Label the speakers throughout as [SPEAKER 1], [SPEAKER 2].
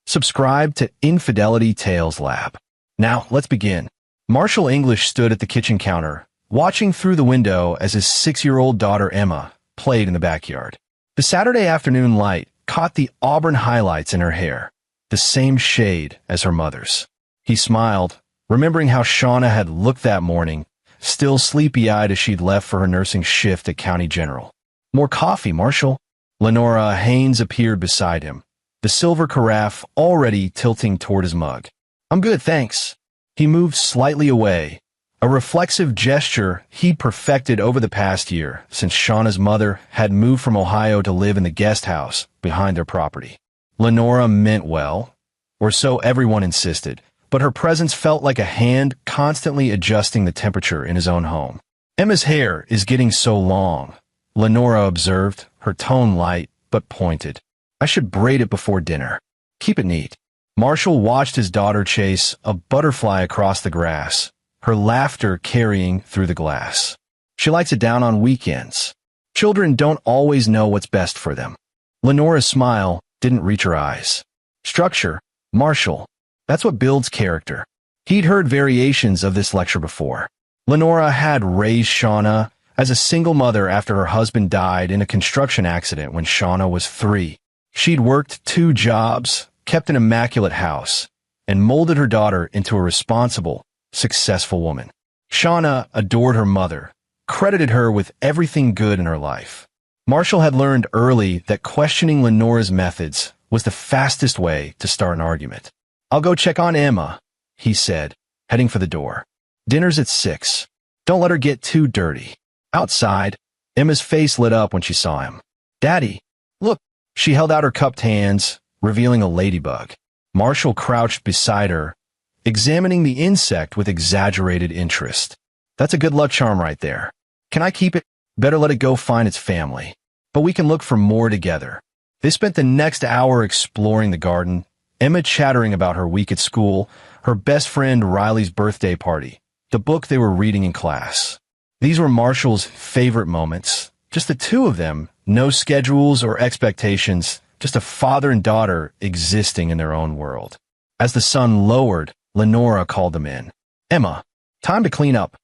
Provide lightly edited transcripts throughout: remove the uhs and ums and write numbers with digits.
[SPEAKER 1] Subscribe to Infidelity Tales Lab. Now, let's begin. Marshall English stood at the kitchen counter, watching through the window as his 6-year-old daughter Emma played in the backyard. The Saturday afternoon light caught the auburn highlights in her hair, the same shade as her mother's. He smiled, remembering how Shauna had looked that morning, still sleepy-eyed as she'd left for her nursing shift at County General. "More coffee, Marshall." Lenora Haynes appeared beside him, the silver carafe already tilting toward his mug. "I'm good, thanks." He moved slightly away, a reflexive gesture he'd perfected over the past year since Shauna's mother had moved from Ohio to live in the guest house behind their property. Lenora meant well, or so everyone insisted, but her presence felt like a hand constantly adjusting the temperature in his own home. "Emma's hair is getting so long," Lenora observed, her tone light but pointed. "I should braid it before dinner. Keep it neat." Marshall watched his daughter chase a butterfly across the grass, her laughter carrying through the glass. "She likes it down on weekends. Children don't always know what's best for them." Lenora's smile didn't reach her eyes. "Structure, Marshall. That's what builds character." He'd heard variations of this lecture before. Lenora had raised Shauna as a single mother after her husband died in a construction accident when Shauna was 3. She'd worked 2 jobs, kept an immaculate house, and molded her daughter into a responsible, successful woman. Shauna adored her mother, credited her with everything good in her life. Marshall had learned early that questioning Lenora's methods was the fastest way to start an argument. "I'll go check on Emma," he said, heading for the door. "Dinner's at 6. Don't let her get too dirty." Outside, Emma's face lit up when she saw him. "Daddy, look." She held out her cupped hands, revealing a ladybug. Marshall crouched beside her, examining the insect with exaggerated interest. "That's a good luck charm right there. Can I keep it? Better let it go find its family. But we can look for more together." They spent the next hour exploring the garden, Emma chattering about her week at school, her best friend Riley's birthday party, the book they were reading in class. These were Marshall's favorite moments, just the two of them, no schedules or expectations, just a father and daughter existing in their own world. As the sun lowered, Lenora called them in. "Emma, time to clean up."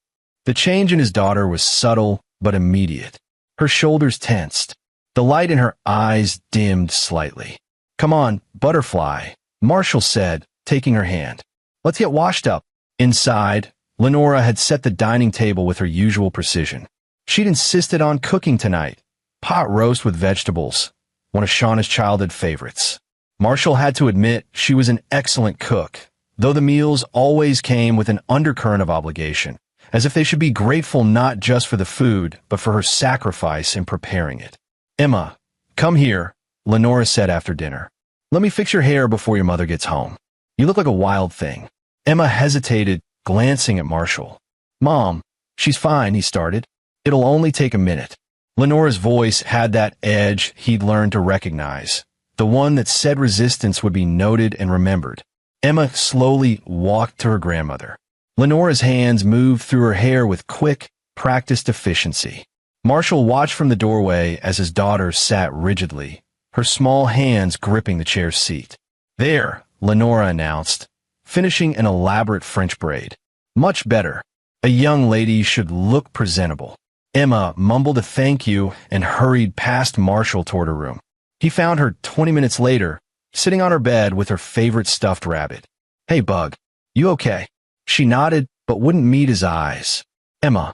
[SPEAKER 1] The change in his daughter was subtle but immediate. Her shoulders tensed. The light in her eyes dimmed slightly. "Come on, butterfly," Marshall said, taking her hand. "Let's get washed up." Inside, Lenora had set the dining table with her usual precision. She'd insisted on cooking tonight, pot roast with vegetables, one of Shauna's childhood favorites. Marshall had to admit she was an excellent cook, though the meals always came with an undercurrent of obligation, as if they should be grateful not just for the food, but for her sacrifice in preparing it. "Emma, come here," Lenora said after dinner. "Let me fix your hair before your mother gets home. You look like a wild thing." Emma hesitated, glancing at Marshall. "Mom, she's fine," he started. "It'll only take a minute." Lenora's voice had that edge he'd learned to recognize, the one that said resistance would be noted and remembered. Emma slowly walked to her grandmother. Lenora's hands moved through her hair with quick, practiced efficiency. Marshall watched from the doorway as his daughter sat rigidly, her small hands gripping the chair's seat. "There," Lenora announced, finishing an elaborate French braid. "Much better. A young lady should look presentable." Emma mumbled a thank you and hurried past Marshall toward her room. He found her 20 minutes later, sitting on her bed with her favorite stuffed rabbit. "Hey, Bug, you okay?" She nodded, but wouldn't meet his eyes. "Emma,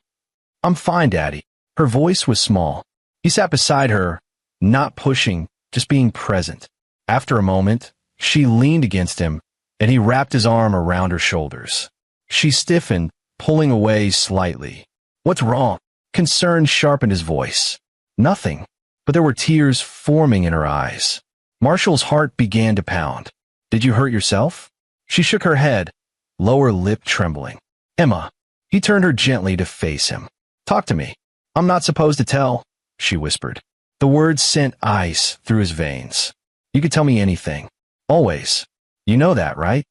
[SPEAKER 1] I'm fine, Daddy." Her voice was small. He sat beside her, not pushing, just being present. After a moment, she leaned against him, and he wrapped his arm around her shoulders. She stiffened, pulling away slightly. "What's wrong?" Concern sharpened his voice. "Nothing," but there were tears forming in her eyes. Marshall's heart began to pound. "Did you hurt yourself?" She shook her head, lower lip trembling. "Emma." He turned her gently to face him. "Talk to me." "I'm not supposed to tell," she whispered. The words sent ice through his veins. "You could tell me anything. Always. You know that, right?"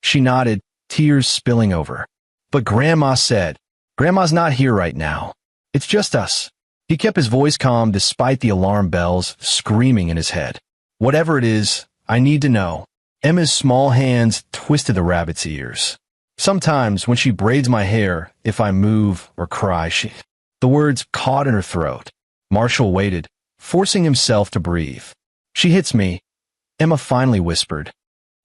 [SPEAKER 1] She nodded, tears spilling over. "But Grandma said." "Grandma's not here right now. It's just us." He kept his voice calm despite the alarm bells screaming in his head. "Whatever it is, I need to know." Emma's small hands twisted the rabbit's ears. Sometimes when she braids my hair, if I move or cry, The words caught in her throat. Marshall waited, forcing himself to breathe. She hits me, Emma finally whispered.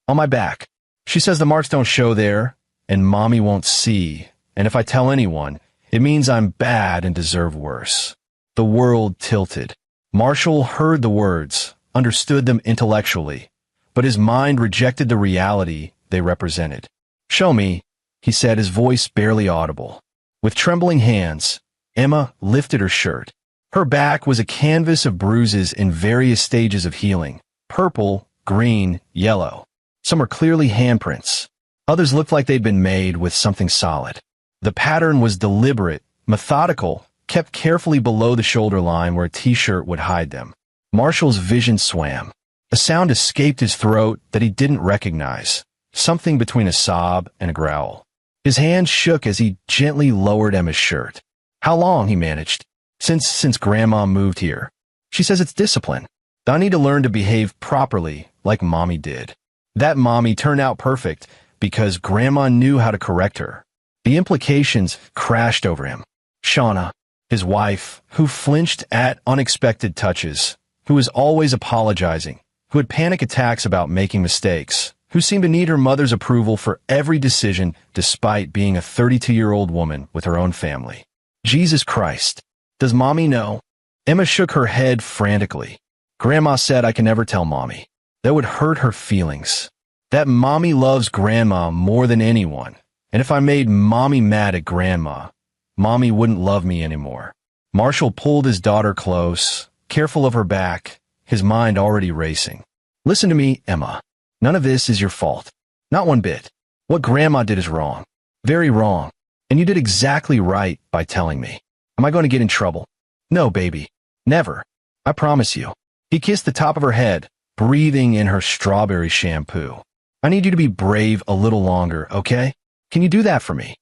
[SPEAKER 1] On my back. She says the marks don't show there, and Mommy won't see, and if I tell anyone, it means I'm bad and deserve worse. The world tilted. Marshall heard the words, understood them intellectually, but his mind rejected the reality they represented. Show me, he said, his voice barely audible. With trembling hands, Emma lifted her shirt. Her back was a canvas of bruises in various stages of healing. Purple, green, yellow. Some were clearly handprints. Others looked like they'd been made with something solid. The pattern was deliberate, methodical, kept carefully below the shoulder line where a t-shirt would hide them. Marshall's vision swam. A sound escaped his throat that he didn't recognize, something between a sob and a growl. His hand shook as he gently lowered Emma's shirt. How long, he managed. Since Grandma moved here. She says it's discipline. I need to learn to behave properly, like Mommy did. That Mommy turned out perfect because Grandma knew how to correct her. The implications crashed over him. Shauna, his wife, who flinched at unexpected touches, who was always apologizing, who had panic attacks about making mistakes, who seemed to need her mother's approval for every decision despite being a 32-year-old woman with her own family. Jesus Christ. Does Mommy know? Emma shook her head frantically. Grandma said I can never tell Mommy. That would hurt her feelings. That Mommy loves Grandma more than anyone. And if I made Mommy mad at Grandma, Mommy wouldn't love me anymore. Marshall pulled his daughter close, careful of her back, his mind already racing. Listen to me, Emma. None of this is your fault. Not one bit. What Grandma did is wrong. Very wrong. And you did exactly right by telling me. Am I going to get in trouble? No, baby. Never. I promise you. He kissed the top of her head, breathing in her strawberry shampoo. I need you to be brave a little longer, okay? Can you do that for me?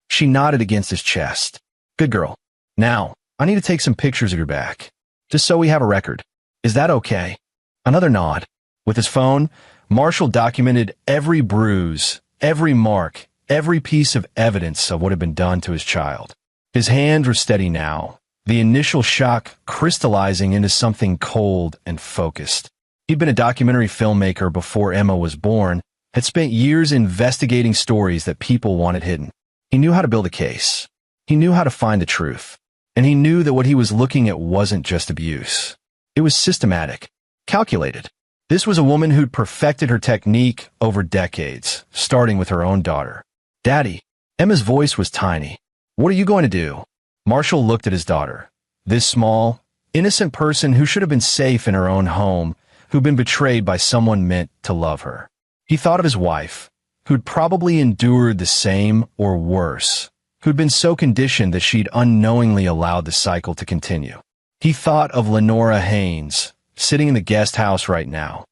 [SPEAKER 1] She nodded against his chest. Good girl. Now, I need to take some pictures of your back. Just so we have a record. Is that okay? Another nod. With his phone, Marshall documented every bruise, every mark, every piece of evidence of what had been done to his child. His hands were steady now, the initial shock crystallizing into something cold and focused. He'd been a documentary filmmaker before Emma was born, had spent years investigating stories that people wanted hidden. He knew how to build a case. He knew how to find the truth. And he knew that what he was looking at wasn't just abuse. It was systematic, calculated. This was a woman who'd perfected her technique over decades, starting with her own daughter. Daddy. Emma's voice was tiny. What are you going to do? Marshall looked at his daughter. This small, innocent person who should have been safe in her own home, who'd been betrayed by someone meant to love her. He thought of his wife, who'd probably endured the same or worse, who'd been so conditioned that she'd unknowingly allowed the cycle to continue. He thought of Lenora Haynes, sitting in the guest house right now,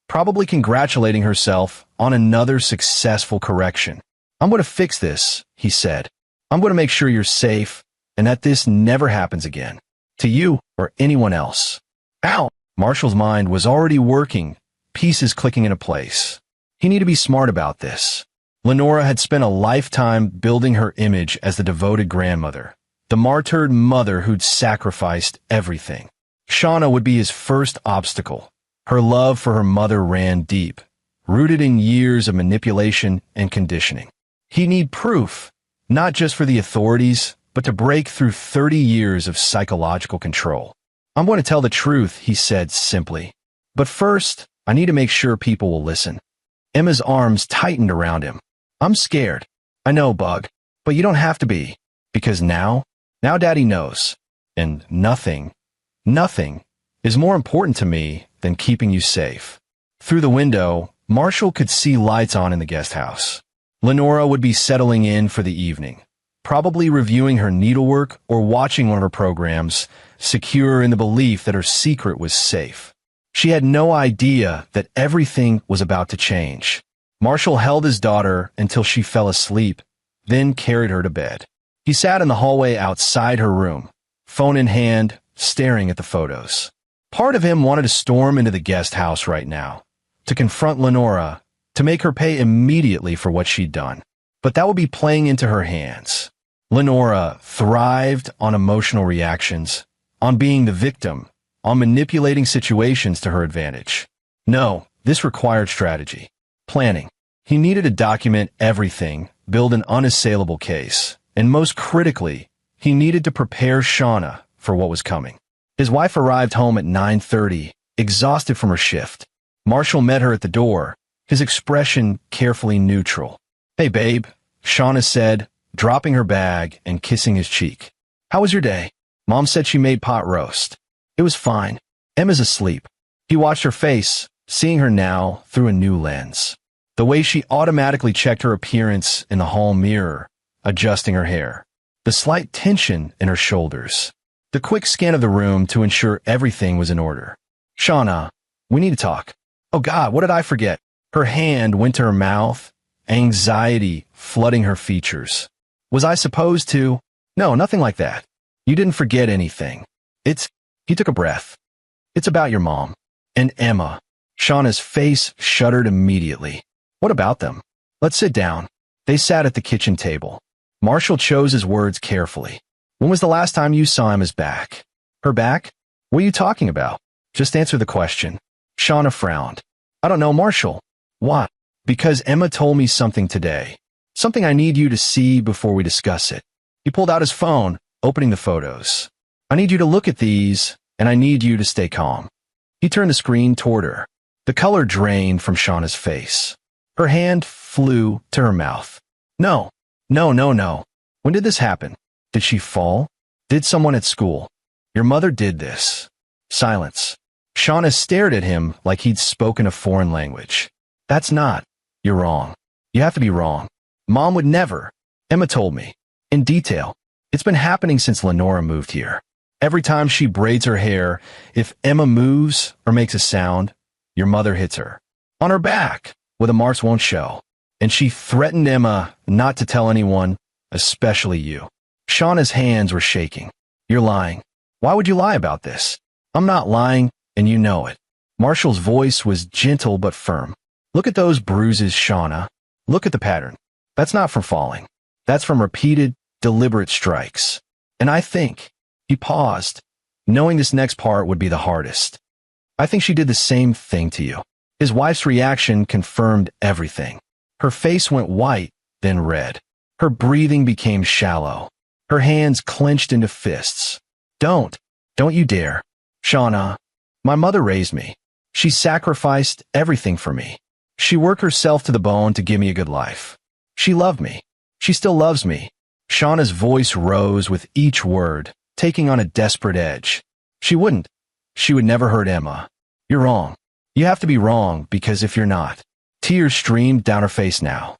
[SPEAKER 1] probably congratulating herself on another successful correction. I'm going to fix this, he said. I'm going to make sure you're safe and that this never happens again. To you or anyone else. Ow! Marshall's mind was already working, pieces clicking into place. He needed to be smart about this. Lenora had spent a lifetime building her image as the devoted grandmother, the martyred mother who'd sacrificed everything. Shauna would be his first obstacle. Her love for her mother ran deep, rooted in years of manipulation and conditioning. He'd need proof, not just for the authorities, but to break through 30 years of psychological control. I'm going to tell the truth, he said simply. But first, I need to make sure people will listen. Emma's arms tightened around him. I'm scared. I know, Bug. But you don't have to be. Because now Daddy knows. And nothing is more important to me than keeping you safe. Through the window, Marshall could see lights on in the guest house. Lenora would be settling in for the evening, probably reviewing her needlework or watching one of her programs, secure in the belief that her secret was safe. She had no idea that everything was about to change. Marshall held his daughter until she fell asleep, then carried her to bed. He sat in the hallway outside her room, phone in hand, staring at the photos. Part of him wanted to storm into the guest house right now, to confront Lenora to make her pay immediately for what she'd done. But that would be playing into her hands. Lenora thrived on emotional reactions, on being the victim, on manipulating situations to her advantage. No, this required strategy. Planning. He needed to document everything, build an unassailable case, and most critically, he needed to prepare Shauna for what was coming. His wife arrived home at 9:30, exhausted from her shift. Marshall met her at the door, his expression carefully neutral. "Hey, babe," Shauna said, dropping her bag and kissing his cheek. "How was your day?" "Mom said she made pot roast." "It was fine. Emma's asleep." He watched her face, seeing her now through a new lens. The way she automatically checked her appearance in the hall mirror, adjusting her hair. The slight tension in her shoulders. The quick scan of the room to ensure everything was in order. "Shauna, we need to talk." "Oh God, what did I forget?" Her hand went to her mouth, anxiety flooding her features. "Was I supposed to?" "No, nothing like that. You didn't forget anything. He took a breath. "It's about your mom." "And Emma." Shauna's face shuddered immediately. "What about them?" "Let's sit down." They sat at the kitchen table. Marshall chose his words carefully. "When was the last time you saw Emma's back?" "Her back? What are you talking about?" "Just answer the question." Shauna frowned. "I don't know, Marshall." "Why?" "Because Emma told me something today. Something I need you to see before we discuss it." He pulled out his phone, opening the photos. "I need you to look at these, and I need you to stay calm." He turned the screen toward her. The color drained from Shauna's face. Her hand flew to her mouth. No. When did this happen? Did she fall? Did someone at school?" "Your mother did this." Silence. Shauna stared at him like he'd spoken a foreign language. "That's not. You're wrong. You have to be wrong. Mom would never." "Emma told me. In detail. It's been happening since Lenora moved here. Every time she braids her hair, if Emma moves or makes a sound, your mother hits her. On her back, where the marks won't show. And she threatened Emma not to tell anyone, especially you." Shauna's hands were shaking. "You're lying. Why would you lie about this?" "I'm not lying, and you know it." Marshall's voice was gentle but firm. "Look at those bruises, Shauna. Look at the pattern. That's not from falling. That's from repeated, deliberate strikes. And I think," he paused, knowing this next part would be the hardest, "I think she did the same thing to you." His wife's reaction confirmed everything. Her face went white, then red. Her breathing became shallow. Her hands clenched into fists. Don't you dare. "Shauna, my mother raised me. She sacrificed everything for me. She worked herself to the bone to give me a good life. She loved me. She still loves me." Shauna's voice rose with each word, taking on a desperate edge. "She wouldn't. She would never hurt Emma. You're wrong. You have to be wrong, because if you're not..." Tears streamed down her face now.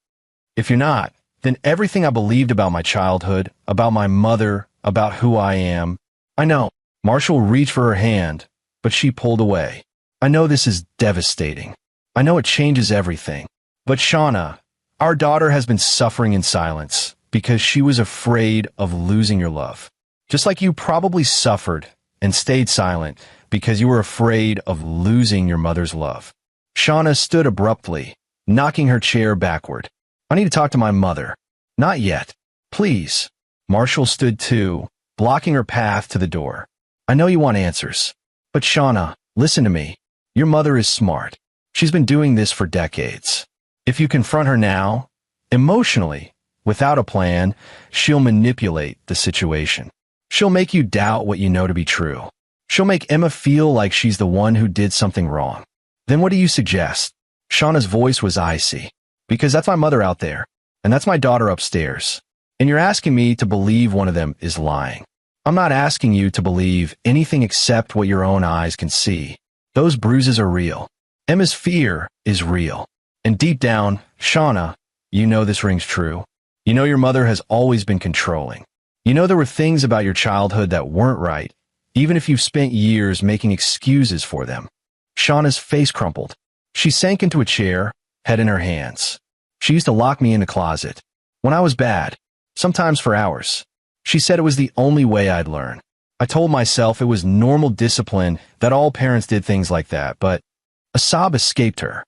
[SPEAKER 1] "If you're not, then everything I believed about my childhood, about my mother, about who I am..." "I know." Marshall reached for her hand, but she pulled away. "I know this is devastating. I know it changes everything. But Shauna, our daughter has been suffering in silence because she was afraid of losing your love. Just like you probably suffered and stayed silent because you were afraid of losing your mother's love." Shauna stood abruptly, knocking her chair backward. "I need to talk to my mother." "Not yet. Please." Marshall stood too, blocking her path to the door. "I know you want answers. But Shauna, listen to me. Your mother is smart. She's been doing this for decades. If you confront her now, emotionally, without a plan, she'll manipulate the situation. She'll make you doubt what you know to be true. She'll make Emma feel like she's the one who did something wrong. Then what do you suggest?" Shauna's voice was icy. "Because that's my mother out there, and that's my daughter upstairs. And you're asking me to believe one of them is lying. I'm not asking you to believe anything except what your own eyes can see. Those bruises are real. Emma's fear is real. And deep down, Shauna, you know this rings true. You know your mother has always been controlling. You know there were things about your childhood that weren't right, even if you've spent years making excuses for them." Shauna's face crumpled. She sank into a chair, head in her hands. "She used to lock me in a closet. When I was bad, sometimes for hours. She said it was the only way I'd learn. I told myself it was normal discipline, that all parents did things like that, but..." A sob escaped her.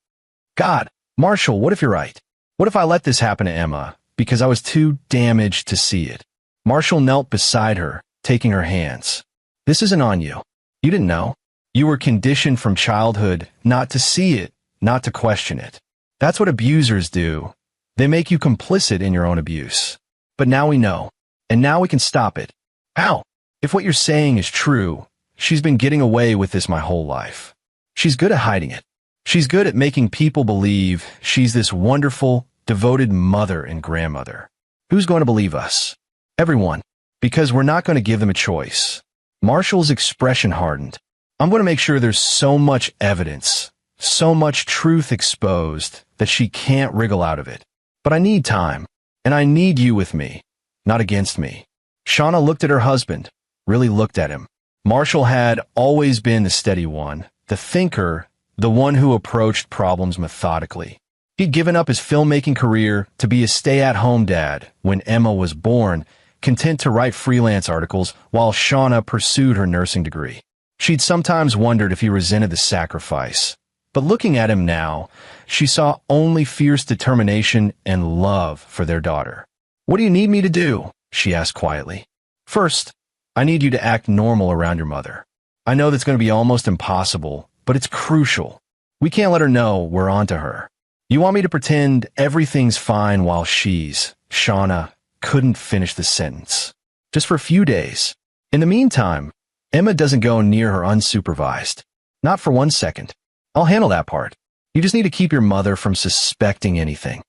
[SPEAKER 1] "God, Marshall, what if you're right? What if I let this happen to Emma because I was too damaged to see it? Marshall knelt beside her, taking her hands. This isn't on you. You didn't know. You were conditioned from childhood not to see it, not to question it. That's what abusers do. They make you complicit in your own abuse. But now we know, and now we can stop it. Ow! If what you're saying is true, she's been getting away with this my whole life. She's good at hiding it. She's good at making people believe she's this wonderful, devoted mother and grandmother. Who's going to believe us? Everyone. Because we're not going to give them a choice. Marshall's expression hardened. I'm going to make sure there's so much evidence, so much truth exposed that she can't wriggle out of it. But I need time, and I need you with me, not against me. Shauna looked at her husband, really looked at him. Marshall had always been the steady one, the thinker, the one who approached problems methodically. He'd given up his filmmaking career to be a stay-at-home dad when Emma was born, content to write freelance articles while Shauna pursued her nursing degree. She'd sometimes wondered if he resented the sacrifice. But looking at him now, she saw only fierce determination and love for their daughter. "What do you need me to do?" she asked quietly. "First, I need you to act normal around your mother. I know that's going to be almost impossible, but it's crucial. We can't let her know we're onto her. You want me to pretend everything's fine while Shauna couldn't finish the sentence. Just for a few days. In the meantime, Emma doesn't go near her unsupervised. Not for 1 second. I'll handle that part. You just need to keep your mother from suspecting anything.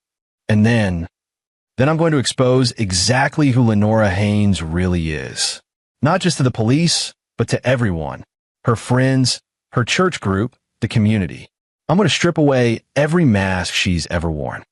[SPEAKER 1] And then I'm going to expose exactly who Lenora Haynes really is. Not just to the police, but to everyone. Her friends, her church group, the community. I'm going to strip away every mask she's ever worn."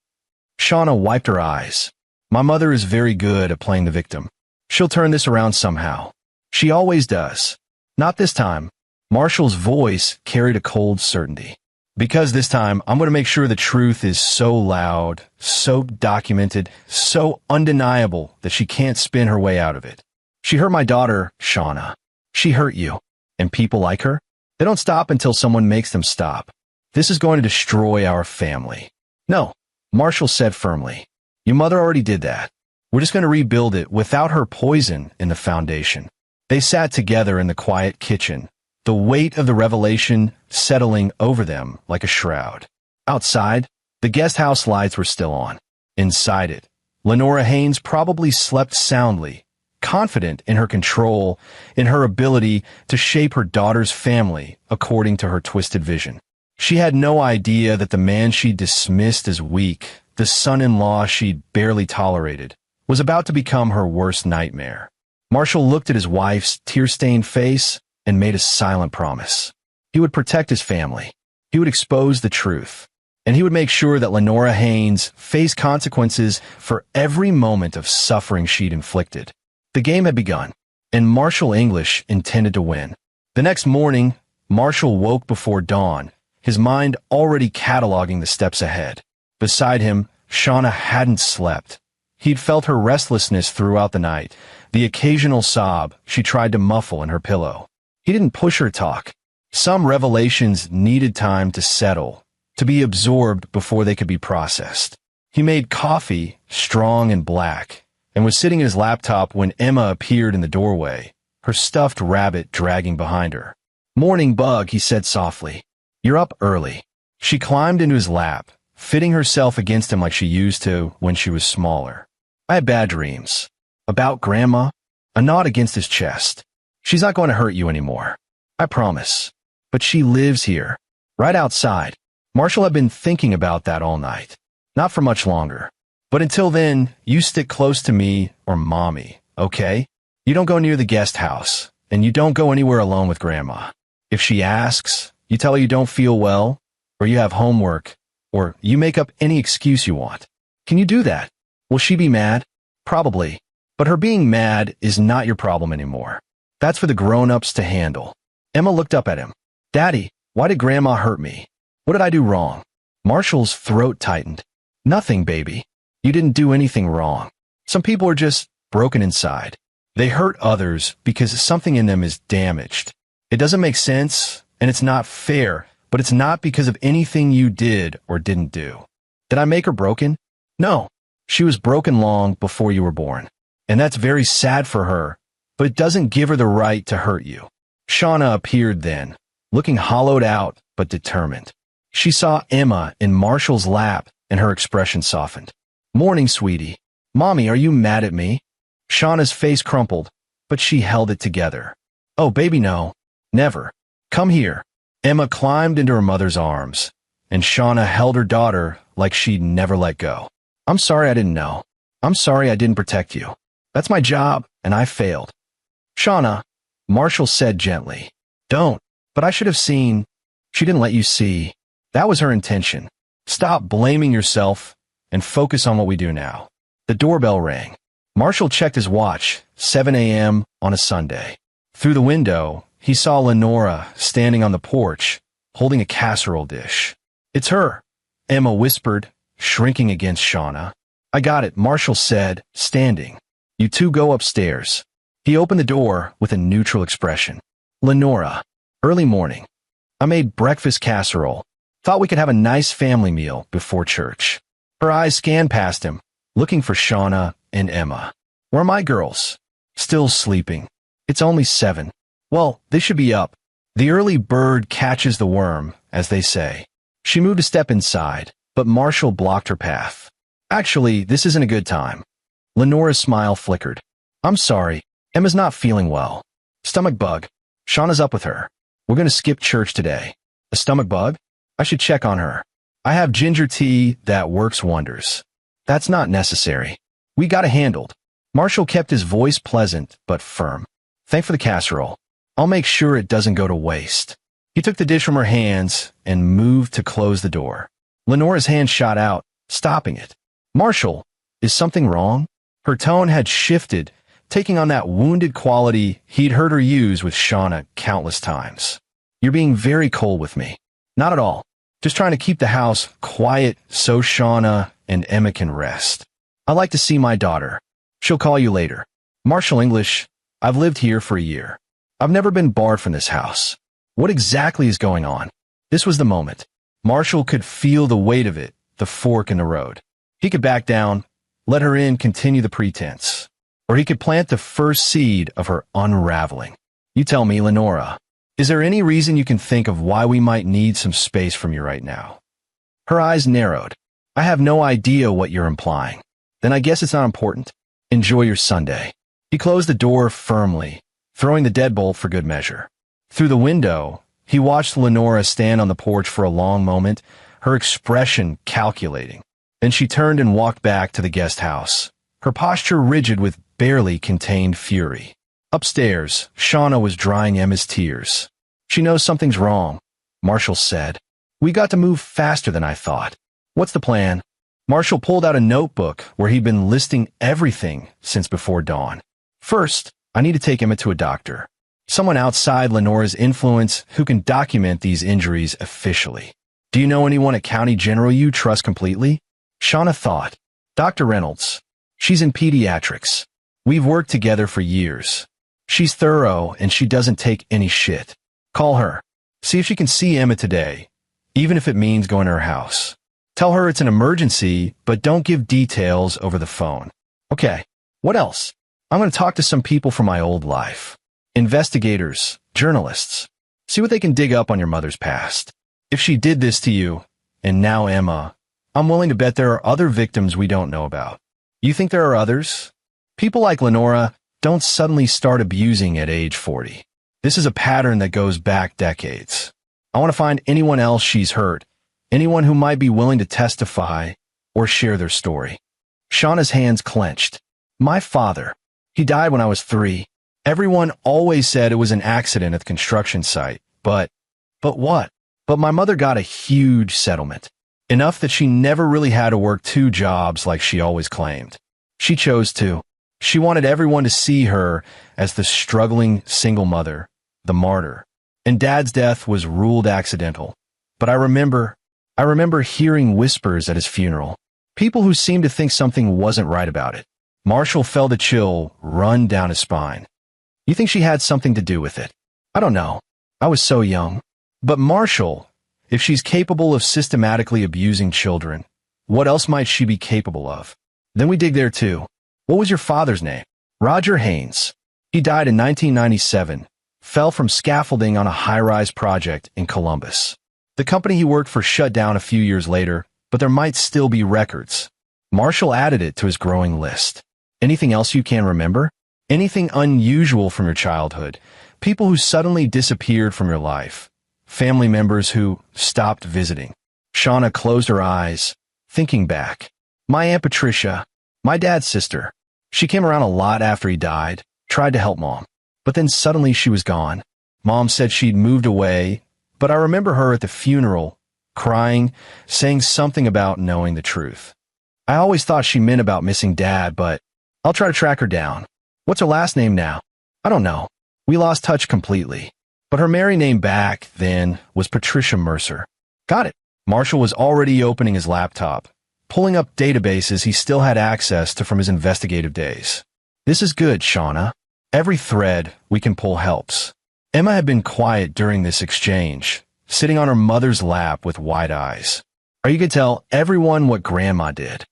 [SPEAKER 1] Shauna wiped her eyes. "My mother is very good at playing the victim. She'll turn this around somehow. She always does. Not this time." Marshall's voice carried a cold certainty. "Because this time, I'm going to make sure the truth is so loud, so documented, so undeniable that she can't spin her way out of it. She hurt my daughter, Shauna. She hurt you. And people like her? They don't stop until someone makes them stop. This is going to destroy our family." "No," Marshall said firmly. "Your mother already did that. We're just going to rebuild it without her poison in the foundation." They sat together in the quiet kitchen, the weight of the revelation settling over them like a shroud. Outside, the guest house lights were still on. Inside it, Lenora Haynes probably slept soundly, confident in her control, in her ability to shape her daughter's family according to her twisted vision. She had no idea that the man she dismissed as weak, the son-in-law she'd barely tolerated, was about to become her worst nightmare. Marshall looked at his wife's tear-stained face and made a silent promise. He would protect his family. He would expose the truth. And he would make sure that Lenora Haynes faced consequences for every moment of suffering she'd inflicted. The game had begun, and Marshall English intended to win. The next morning, Marshall woke before dawn, his mind already cataloging the steps ahead. Beside him, Shauna hadn't slept. He'd felt her restlessness throughout the night, the occasional sob she tried to muffle in her pillow. He didn't push her talk. Some revelations needed time to settle, to be absorbed before they could be processed. He made coffee, strong and black, and was sitting at his laptop when Emma appeared in the doorway, her stuffed rabbit dragging behind her. "Morning, Bug," he said softly. "You're up early." She climbed into his lap, fitting herself against him like she used to when she was smaller. "I had bad dreams. About Grandma?" A knot against his chest. "She's not going to hurt you anymore. I promise. But she lives here, right outside." Marshall had been thinking about that all night. Not for much longer. "But until then, you stick close to me or Mommy, okay? You don't go near the guest house, and you don't go anywhere alone with Grandma. If she asks, you tell her you don't feel well, or you have homework, or you make up any excuse you want. Can you do that? Will she be mad? Probably. But her being mad is not your problem anymore. That's for the grown-ups to handle." Emma looked up at him. "Daddy, why did Grandma hurt me? What did I do wrong?" Marshall's throat tightened. "Nothing, baby. You didn't do anything wrong. Some people are just broken inside. They hurt others because something in them is damaged. It doesn't make sense, and it's not fair, but it's not because of anything you did or didn't do. Did I make her broken? No. She was broken long before you were born. And that's very sad for her, but it doesn't give her the right to hurt you. Shauna appeared then, looking hollowed out but determined. She saw Emma in Marshall's lap and her expression softened. Morning, sweetie. Mommy, are you mad at me? Shauna's face crumpled, but she held it together. Oh, baby, no. Never. Come here. Emma climbed into her mother's arms, and Shauna held her daughter like she'd never let go. I'm sorry I didn't know. I'm sorry I didn't protect you. That's my job, and I failed. Shauna, Marshall said gently. Don't. But I should have seen. She didn't let you see. That was her intention. Stop blaming yourself and focus on what we do now. The doorbell rang. Marshall checked his watch, 7 a.m. on a Sunday. Through the window, he saw Lenora standing on the porch, holding a casserole dish. It's her, Emma whispered, shrinking against Shauna. I got it, Marshall said, standing. You two go upstairs. He opened the door with a neutral expression. Lenora, early morning. I made breakfast casserole. Thought we could have a nice family meal before church. Her eyes scanned past him, looking for Shauna and Emma. Where are my girls? Still sleeping. It's only 7. Well, they should be up. The early bird catches the worm, as they say. She moved a step inside, but Marshall blocked her path. Actually, this isn't a good time. Lenora's smile flickered. I'm sorry. Emma's not feeling well. Stomach bug. Shauna's up with her. We're going to skip church today. A stomach bug? I should check on her. I have ginger tea that works wonders. That's not necessary. We got it handled. Marshall kept his voice pleasant but firm. Thank for the casserole. I'll make sure it doesn't go to waste. He took the dish from her hands and moved to close the door. Lenora's hand shot out, stopping it. Marshall, is something wrong? Her tone had shifted, taking on that wounded quality he'd heard her use with Shauna countless times. You're being very cold with me. Not at all. Just trying to keep the house quiet so Shauna and Emma can rest. I'd like to see my daughter. She'll call you later. Marshall English, I've lived here for a year. I've never been barred from this house. What exactly is going on? This was the moment. Marshall could feel the weight of it, the fork in the road. He could back down, let her in, continue the pretense. Or he could plant the first seed of her unraveling. You tell me, Lenora, is there any reason you can think of why we might need some space from you right now? Her eyes narrowed. I have no idea what you're implying. Then I guess it's not important. Enjoy your Sunday. He closed the door firmly, throwing the deadbolt for good measure. Through the window, he watched Lenora stand on the porch for a long moment, her expression calculating. Then she turned and walked back to the guest house, her posture rigid with barely contained fury. Upstairs, Shauna was drying Emma's tears. She knows something's wrong, Marshall said. We got to move faster than I thought. What's the plan? Marshall pulled out a notebook where he'd been listing everything since before dawn. First, I need to take Emma to a doctor. Someone outside Lenora's influence who can document these injuries officially. Do you know anyone at County General you trust completely? Shauna thought. Dr. Reynolds. She's in pediatrics. We've worked together for years. She's thorough and she doesn't take any shit. Call her. See if she can see Emma today, even if it means going to her house. Tell her it's an emergency, but don't give details over the phone. Okay, what else? I'm going to talk to some people from my old life. Investigators, journalists. See what they can dig up on your mother's past. If she did this to you, and now Emma, I'm willing to bet there are other victims we don't know about. You think there are others? People like Lenora don't suddenly start abusing at age 40. This is a pattern that goes back decades. I want to find anyone else she's hurt, anyone who might be willing to testify or share their story. Shauna's hands clenched. My father. He died when I was 3. Everyone always said it was an accident at the construction site, but what? But my mother got a huge settlement. Enough that she never really had to work 2 jobs like she always claimed. She chose to. She wanted everyone to see her as the struggling single mother, the martyr. And Dad's death was ruled accidental. But I remember hearing whispers at his funeral. People who seemed to think something wasn't right about it. Marshall felt a chill run down his spine. You think she had something to do with it? I don't know. I was so young. But Marshall, if she's capable of systematically abusing children, What else might she be capable of? Then we dig there too. What was your father's name? Roger Haynes. He died in 1997, fell from scaffolding on a high-rise project in Columbus. The company he worked for shut down a few years later, but there might still be records. Marshall added it to his growing list. Anything else you can remember? Anything unusual from your childhood? People who suddenly disappeared from your life? Family members who stopped visiting? Shauna closed her eyes, thinking back. My Aunt Patricia, my dad's sister. She came around a lot after he died, tried to help Mom. But then suddenly she was gone. Mom said she'd moved away, but I remember her at the funeral, crying, saying something about knowing the truth. I always thought she meant about missing Dad, but I'll try to track her down. What's her last name now? I don't know. We lost touch completely. But her married name back then was Patricia Mercer. Got it. Marshall was already opening his laptop, pulling up databases he still had access to from his investigative days. This is good, Shauna. Every thread we can pull helps. Emma had been quiet during this exchange, sitting on her mother's lap with wide eyes. Are you going to tell everyone what Grandma did?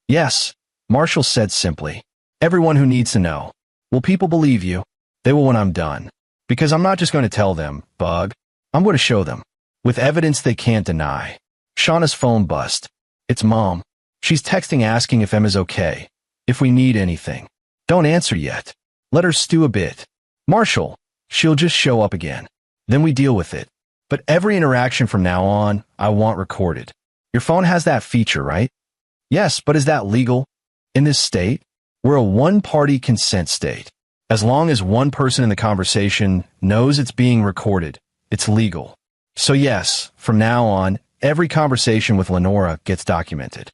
[SPEAKER 1] Yes, Marshall said simply. Everyone who needs to know. Will people believe you? They will when I'm done. Because I'm not just going to tell them, Bug. I'm going to show them. With evidence they can't deny. Shauna's phone buzzed. It's Mom. She's texting asking if Emma's okay. If we need anything. Don't answer yet. Let her stew a bit. Marshall, she'll just show up again. Then we deal with it. But every interaction from now on, I want recorded. Your phone has that feature, right? Yes, but is that legal? In this state, we're a one-party consent state. As long as one person in the conversation knows it's being recorded, it's legal. So yes, from now on, every conversation with Lenora gets documented.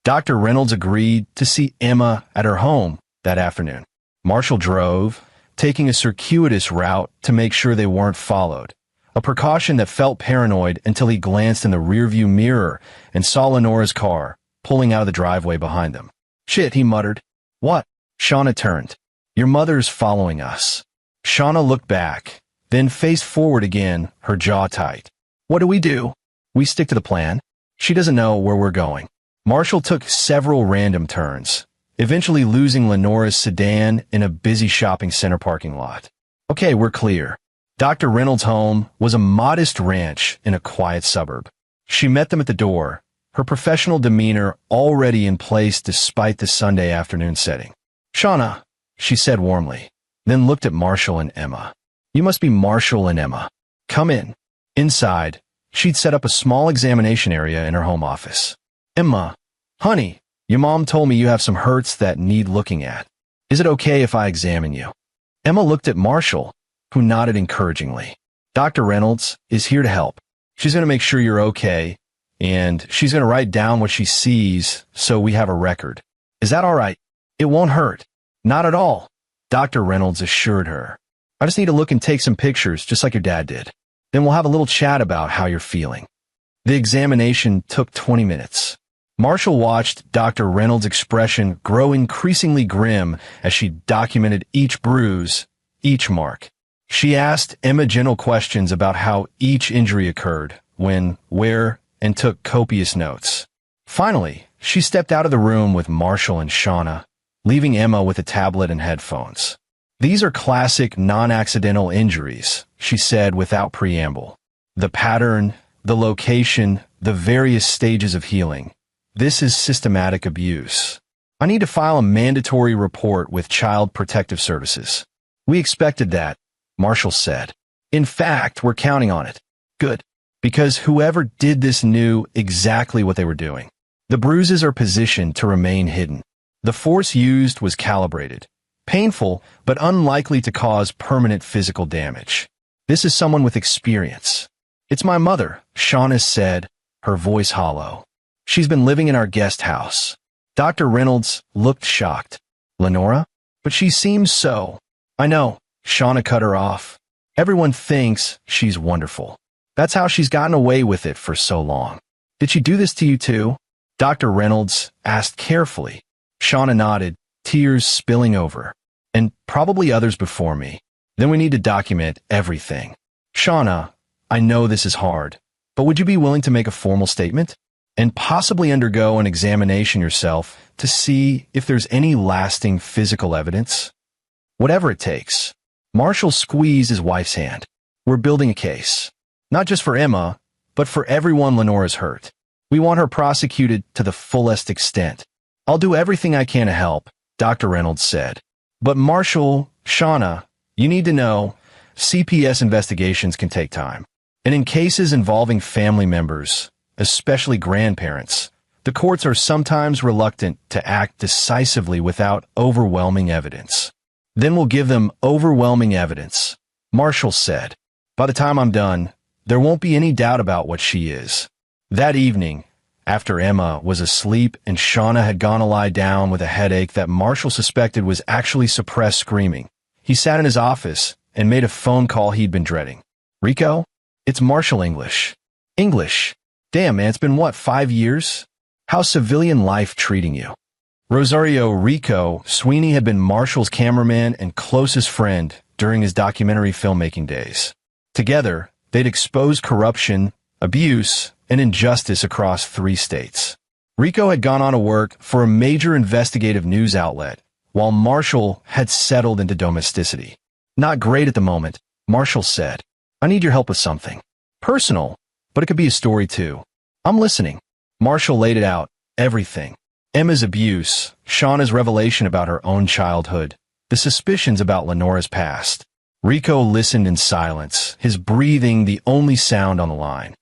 [SPEAKER 1] Dr. Reynolds agreed to see Emma at her home that afternoon. Marshall drove, taking a circuitous route to make sure they weren't followed, a precaution that felt paranoid until he glanced in the rearview mirror and saw Lenora's car pulling out of the driveway behind them. Shit, he muttered. What? Shauna turned. Your mother's following us. Shauna looked back, then faced forward again, her jaw tight. What do? We stick to the plan. She doesn't know where we're going. Marshall took several random turns, eventually losing Lenora's sedan in a busy shopping center parking lot. Okay, we're clear. Dr. Reynolds' home was a modest ranch in a quiet suburb. She met them at the door, her professional demeanor already in place despite the Sunday afternoon setting. Shauna, she said warmly, then looked at Marshall and Emma. You must be Marshall and Emma. Come in. Inside, she'd set up a small examination area in her home office. Emma, honey, your mom told me you have some hurts that need looking at. Is it okay if I examine you? Emma looked at Marshall, who nodded encouragingly. Dr. Reynolds is here to help. She's going to make sure you're okay, and she's going to write down what she sees so we have a record. Is that all right? It won't hurt. Not at all, Dr. Reynolds assured her. I just need to look and take some pictures just like your dad did. Then we'll have a little chat about how you're feeling. The examination took 20 minutes. Marshall watched Dr. Reynolds' expression grow increasingly grim as she documented each bruise, each mark. She asked Emma general questions about how each injury occurred, when, where, and took copious notes. Finally, she stepped out of the room with Marshall and Shauna, leaving Emma with a tablet and headphones. These are classic non-accidental injuries, she said without preamble. The pattern, the location, the various stages of healing. This is systematic abuse. I need to file a mandatory report with Child Protective Services. We expected that, Marshall said. In fact, we're counting on it. Good. Because whoever did this knew exactly what they were doing. The bruises are positioned to remain hidden. The force used was calibrated. Painful, but unlikely to cause permanent physical damage. This is someone with experience. It's my mother, Shauna said, her voice hollow. She's been living in our guest house. Dr. Reynolds looked shocked. Lenora? But she seems so. I know, Shauna cut her off. Everyone thinks she's wonderful. That's how she's gotten away with it for so long. Did she do this to you too? Dr. Reynolds asked carefully. Shauna nodded, tears spilling over. And probably others before me. Then we need to document everything. Shauna, I know this is hard, but would you be willing to make a formal statement? and possibly undergo an examination yourself to see if there's any lasting physical evidence. Whatever it takes. Marshall squeezed his wife's hand. We're building a case. Not just for Emma, but for everyone Lenora's hurt. We want her prosecuted to the fullest extent. I'll do everything I can to help, Dr. Reynolds said. But Marshall, Shauna, you need to know, CPS investigations can take time. And in cases involving family members, especially grandparents, the courts are sometimes reluctant to act decisively without overwhelming evidence. Then we'll give them overwhelming evidence, Marshall said. By the time I'm done, there won't be any doubt about what she is. That evening, after Emma was asleep and Shauna had gone to lie down with a headache that Marshall suspected was actually suppressed screaming, he sat in his office and made a phone call he'd been dreading. Rico? It's Marshall English. English? Damn, man, it's been what, 5 years? How's civilian life treating you? Rosario Rico Sweeney had been Marshall's cameraman and closest friend during his documentary filmmaking days. Together, they'd exposed corruption, abuse, and injustice across 3 states. Rico had gone on to work for a major investigative news outlet, while Marshall had settled into domesticity. Not great at the moment, Marshall said. I need your help with something. Personal, but it could be a story too. I'm listening. Marshall laid it out, everything. Emma's abuse, Shauna's revelation about her own childhood, the suspicions about Lenora's past. Rico listened in silence, his breathing the only sound on the line.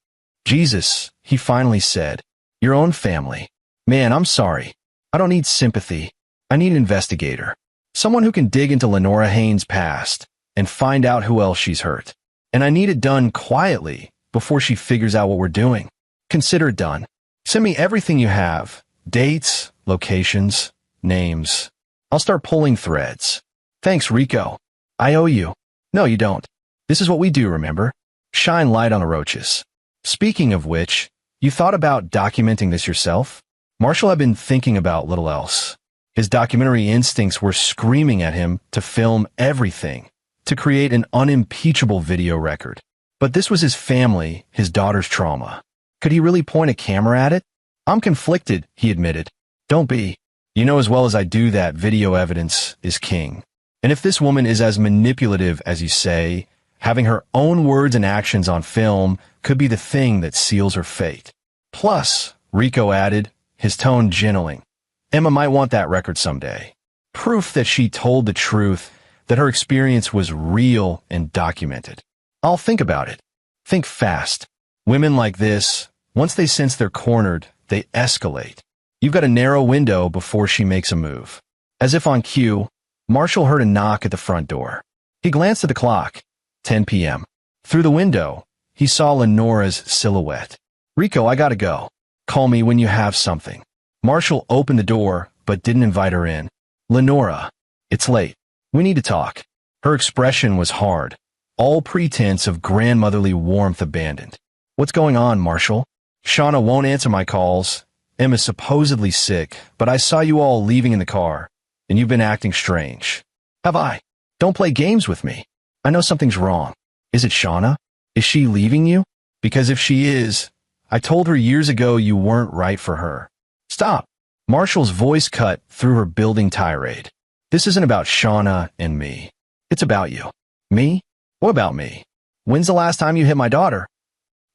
[SPEAKER 1] Jesus, he finally said, your own family. Man, I'm sorry. I don't need sympathy. I need an investigator. Someone who can dig into Lenora Haynes' past and find out who else she's hurt. And I need it done quietly before she figures out what we're doing. Consider it done. Send me everything you have. Dates, locations, names. I'll start pulling threads. Thanks, Rico. I owe you. No, you don't. This is what we do, remember? Shine light on the roaches. Speaking of which, you thought about documenting this yourself? Marshall had been thinking about little else. His documentary instincts were screaming at him to film everything, to create an unimpeachable video record. But this was his family, his daughter's trauma. Could he really point a camera at it? I'm conflicted, he admitted. Don't be. You know as well as I do that video evidence is king. And if this woman is as manipulative as you say, having her own words and actions on film could be the thing that seals her fate. Plus, Rico added, his tone gentling, Emma might want that record someday. Proof that she told the truth, that her experience was real and documented. I'll think about it. Think fast. Women like this, once they sense they're cornered, they escalate. You've got a narrow window before she makes a move. As if on cue, Marshall heard a knock at the front door. He glanced at the clock. 10 p.m. Through the window, he saw Lenora's silhouette. Rico, I gotta go. Call me when you have something. Marshall opened the door, but didn't invite her in. Lenora, it's late. We need to talk. Her expression was hard, all pretense of grandmotherly warmth abandoned. What's going on, Marshall? Shauna won't answer my calls. Emma's supposedly sick, but I saw you all leaving in the car, and you've been acting strange. Have I? Don't play games with me. I know something's wrong. Is it Shauna? Is she leaving you? Because if she is, I told her years ago you weren't right for her. Stop. Marshall's voice cut through her building tirade. This isn't about Shauna and me. It's about you. Me? What about me? When's the last time you hit my daughter?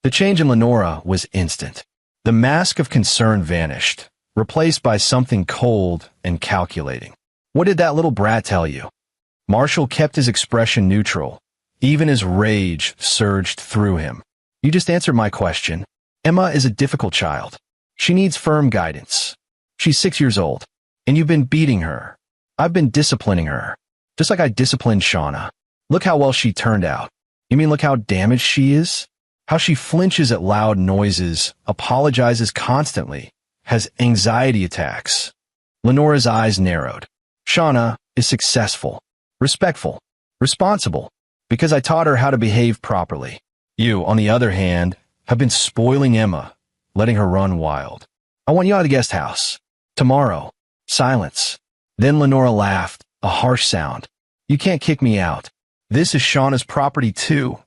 [SPEAKER 1] The change in Lenora was instant. The mask of concern vanished, replaced by something cold and calculating. What did that little brat tell you? Marshall kept his expression neutral. Even as rage surged through him. You just answered my question. Emma is a difficult child. She needs firm guidance. She's 6 years old, and you've been beating her. I've been disciplining her, just like I disciplined Shauna. Look how well she turned out. You mean look how damaged she is? How she flinches at loud noises, apologizes constantly, has anxiety attacks. Lenora's eyes narrowed. Shauna is successful, respectful, responsible, because I taught her how to behave properly. You, on the other hand, have been spoiling Emma, letting her run wild. I want you out of the guest house. Tomorrow. Silence. Then Lenora laughed, a harsh sound. You can't kick me out. This is Shauna's property too,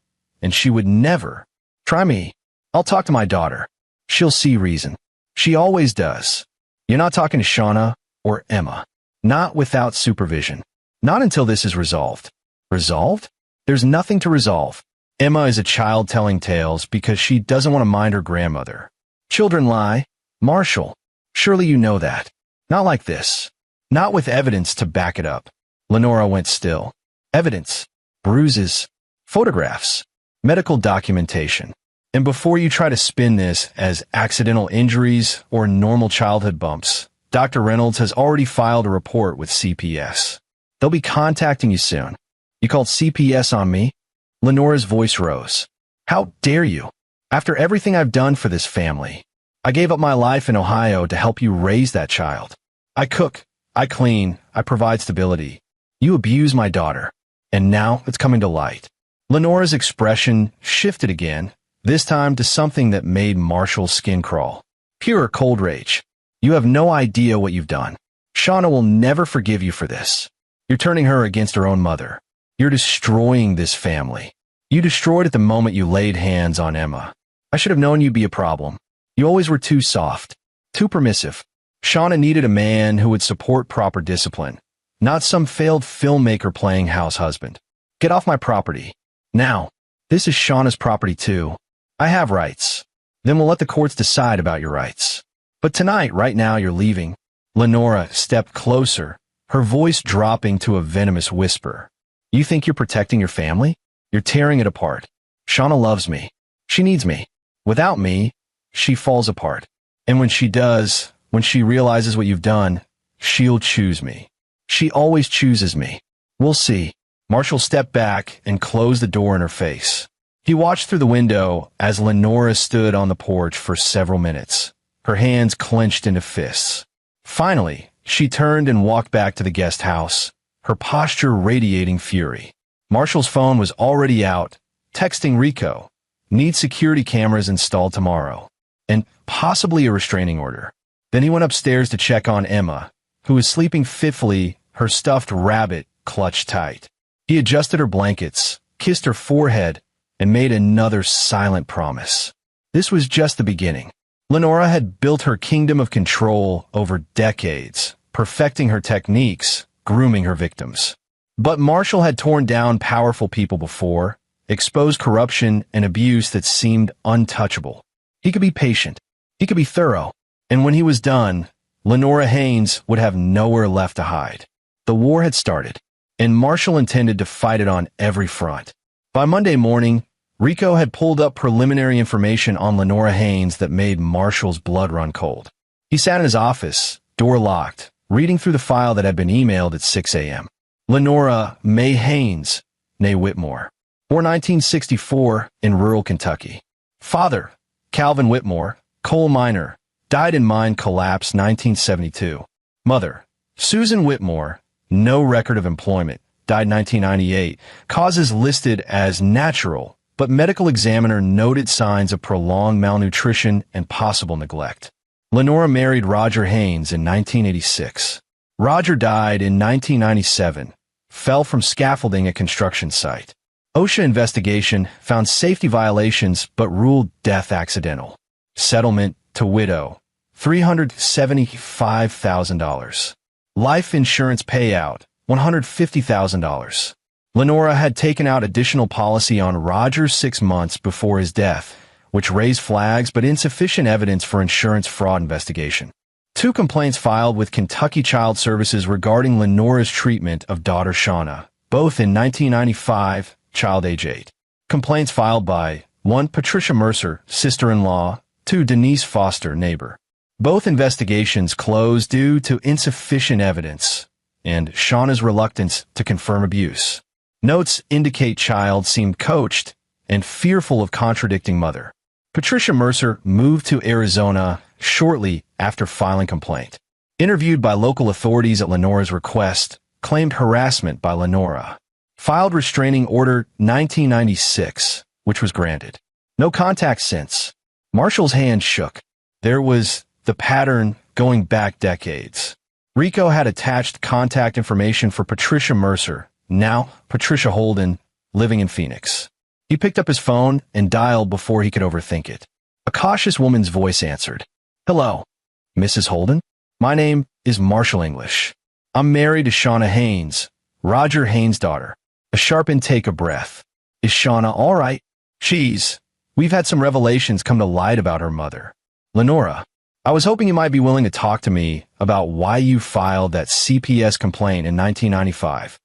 [SPEAKER 1] and she would never. Try me. I'll talk to my daughter. She'll see reason. She always does. You're not talking to Shauna or Emma. Not without supervision. Not until this is resolved. Resolved? There's nothing to resolve. Emma is a child telling tales because she doesn't want to mind her grandmother. Children lie. Marshall, surely you know that. Not like this. Not with evidence to back it up. Lenora went still. Evidence. Bruises. Photographs. Medical documentation. And before you try to spin this as accidental injuries or normal childhood bumps, Dr. Reynolds has already filed a report with CPS. They'll be contacting you soon. You called CPS on me? Lenora's voice rose. How dare you? After everything I've done for this family. I gave up my life in Ohio to help you raise that child. I cook, I clean, I provide stability. You abuse my daughter. And now it's coming to light. Lenora's expression shifted again, this time to something that made Marshall's skin crawl. Pure cold rage. You have no idea what you've done. Shauna will never forgive you for this. You're turning her against her own mother. You're destroying this family. You destroyed it the moment you laid hands on Emma. I should have known you'd be a problem. You always were too soft, too permissive. Shauna needed a man who would support proper discipline, not some failed filmmaker playing house husband. Get off my property. Now, this is Shauna's property too. I have rights. Then we'll let the courts decide about your rights. But tonight, right now, you're leaving. Lenora stepped closer, her voice dropping to a venomous whisper. You think you're protecting your family? You're tearing it apart. Shauna loves me. She needs me. Without me, she falls apart. And when she does, when she realizes what you've done, she'll choose me. She always chooses me. We'll see. Marshall stepped back and closed the door in her face. He watched through the window as Lenora stood on the porch for several minutes, her hands clenched into fists. Finally, she turned and walked back to the guest house, her posture radiating fury. Marshall's phone was already out, texting Rico. Need security cameras installed tomorrow. And possibly a restraining order. Then he went upstairs to check on Emma, who was sleeping fitfully, her stuffed rabbit clutched tight. He adjusted her blankets, kissed her forehead, and made another silent promise. This was just the beginning. Lenora had built her kingdom of control over decades, perfecting her techniques, grooming her victims. But Marshall had torn down powerful people before, exposed corruption and abuse that seemed untouchable. He could be patient. He could be thorough. And when he was done, Lenora Haynes would have nowhere left to hide. The war had started, and Marshall intended to fight it on every front. By Monday morning, Rico had pulled up preliminary information on Lenora Haynes that made Marshall's blood run cold. He sat in his office, door locked, reading through the file that had been emailed at 6 a.m. Lenora May Haynes, née Whitmore, born 1964 in rural Kentucky. Father, Calvin Whitmore, coal miner, died in mine collapse 1972. Mother, Susan Whitmore, no record of employment, died 1998. Causes listed as natural, but medical examiner noted signs of prolonged malnutrition and possible neglect. Lenora married Roger Haynes in 1986. Roger died in 1997, fell from scaffolding at construction site. OSHA investigation found safety violations but ruled death accidental. Settlement to widow, $375,000. Life insurance payout, $150,000. Lenora had taken out additional policy on Roger 6 months before his death, which raised flags but insufficient evidence for insurance fraud investigation. 2 complaints filed with Kentucky Child Services regarding Lenora's treatment of daughter Shauna, both in 1995, child age 8. Complaints filed by 1. Patricia Mercer, sister-in-law, 2. Denise Foster, neighbor. Both investigations closed due to insufficient evidence and Shauna's reluctance to confirm abuse. Notes indicate child seemed coached and fearful of contradicting mother. Patricia Mercer moved to Arizona shortly after filing complaint. Interviewed by local authorities at Lenora's request, claimed harassment by Lenora. Filed restraining order 1996, which was granted. No contact since. Marshall's hand shook. There was the pattern going back decades. Rico had attached contact information for Patricia Mercer, now Patricia Holden, living in Phoenix. He picked up his phone and dialed before he could overthink it. A cautious woman's voice answered. Hello. Mrs. Holden? My name is Marshall English. I'm married to Shauna Haynes, Roger Haynes' daughter. A sharp intake of breath. Is Shauna all right? We've had some revelations come to light about her mother. Lenora, I was hoping you might be willing to talk to me about why you filed that CPS complaint in 1995.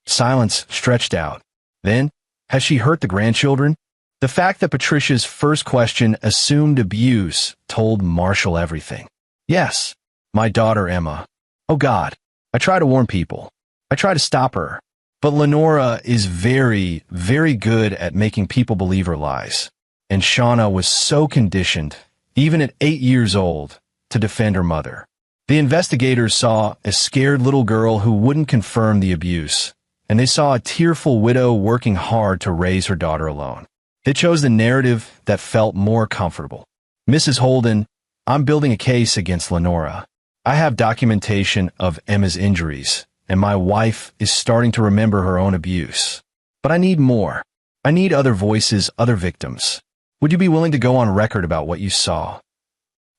[SPEAKER 1] Silence stretched out. Then, has she hurt the grandchildren? The fact that Patricia's first question assumed abuse told Marshall everything. Yes, my daughter Emma. Oh God, I try to warn people. I try to stop her. But Lenora is very, very good at making people believe her lies. And Shauna was so conditioned, even at 8 years old, to defend her mother. The investigators saw a scared little girl who wouldn't confirm the abuse, and they saw a tearful widow working hard to raise her daughter alone. They chose the narrative that felt more comfortable. Mrs. Holden, I'm building a case against Lenora. I have documentation of Emma's injuries, and my wife is starting to remember her own abuse. But I need more. I need other voices, other victims. Would you be willing to go on record about what you saw?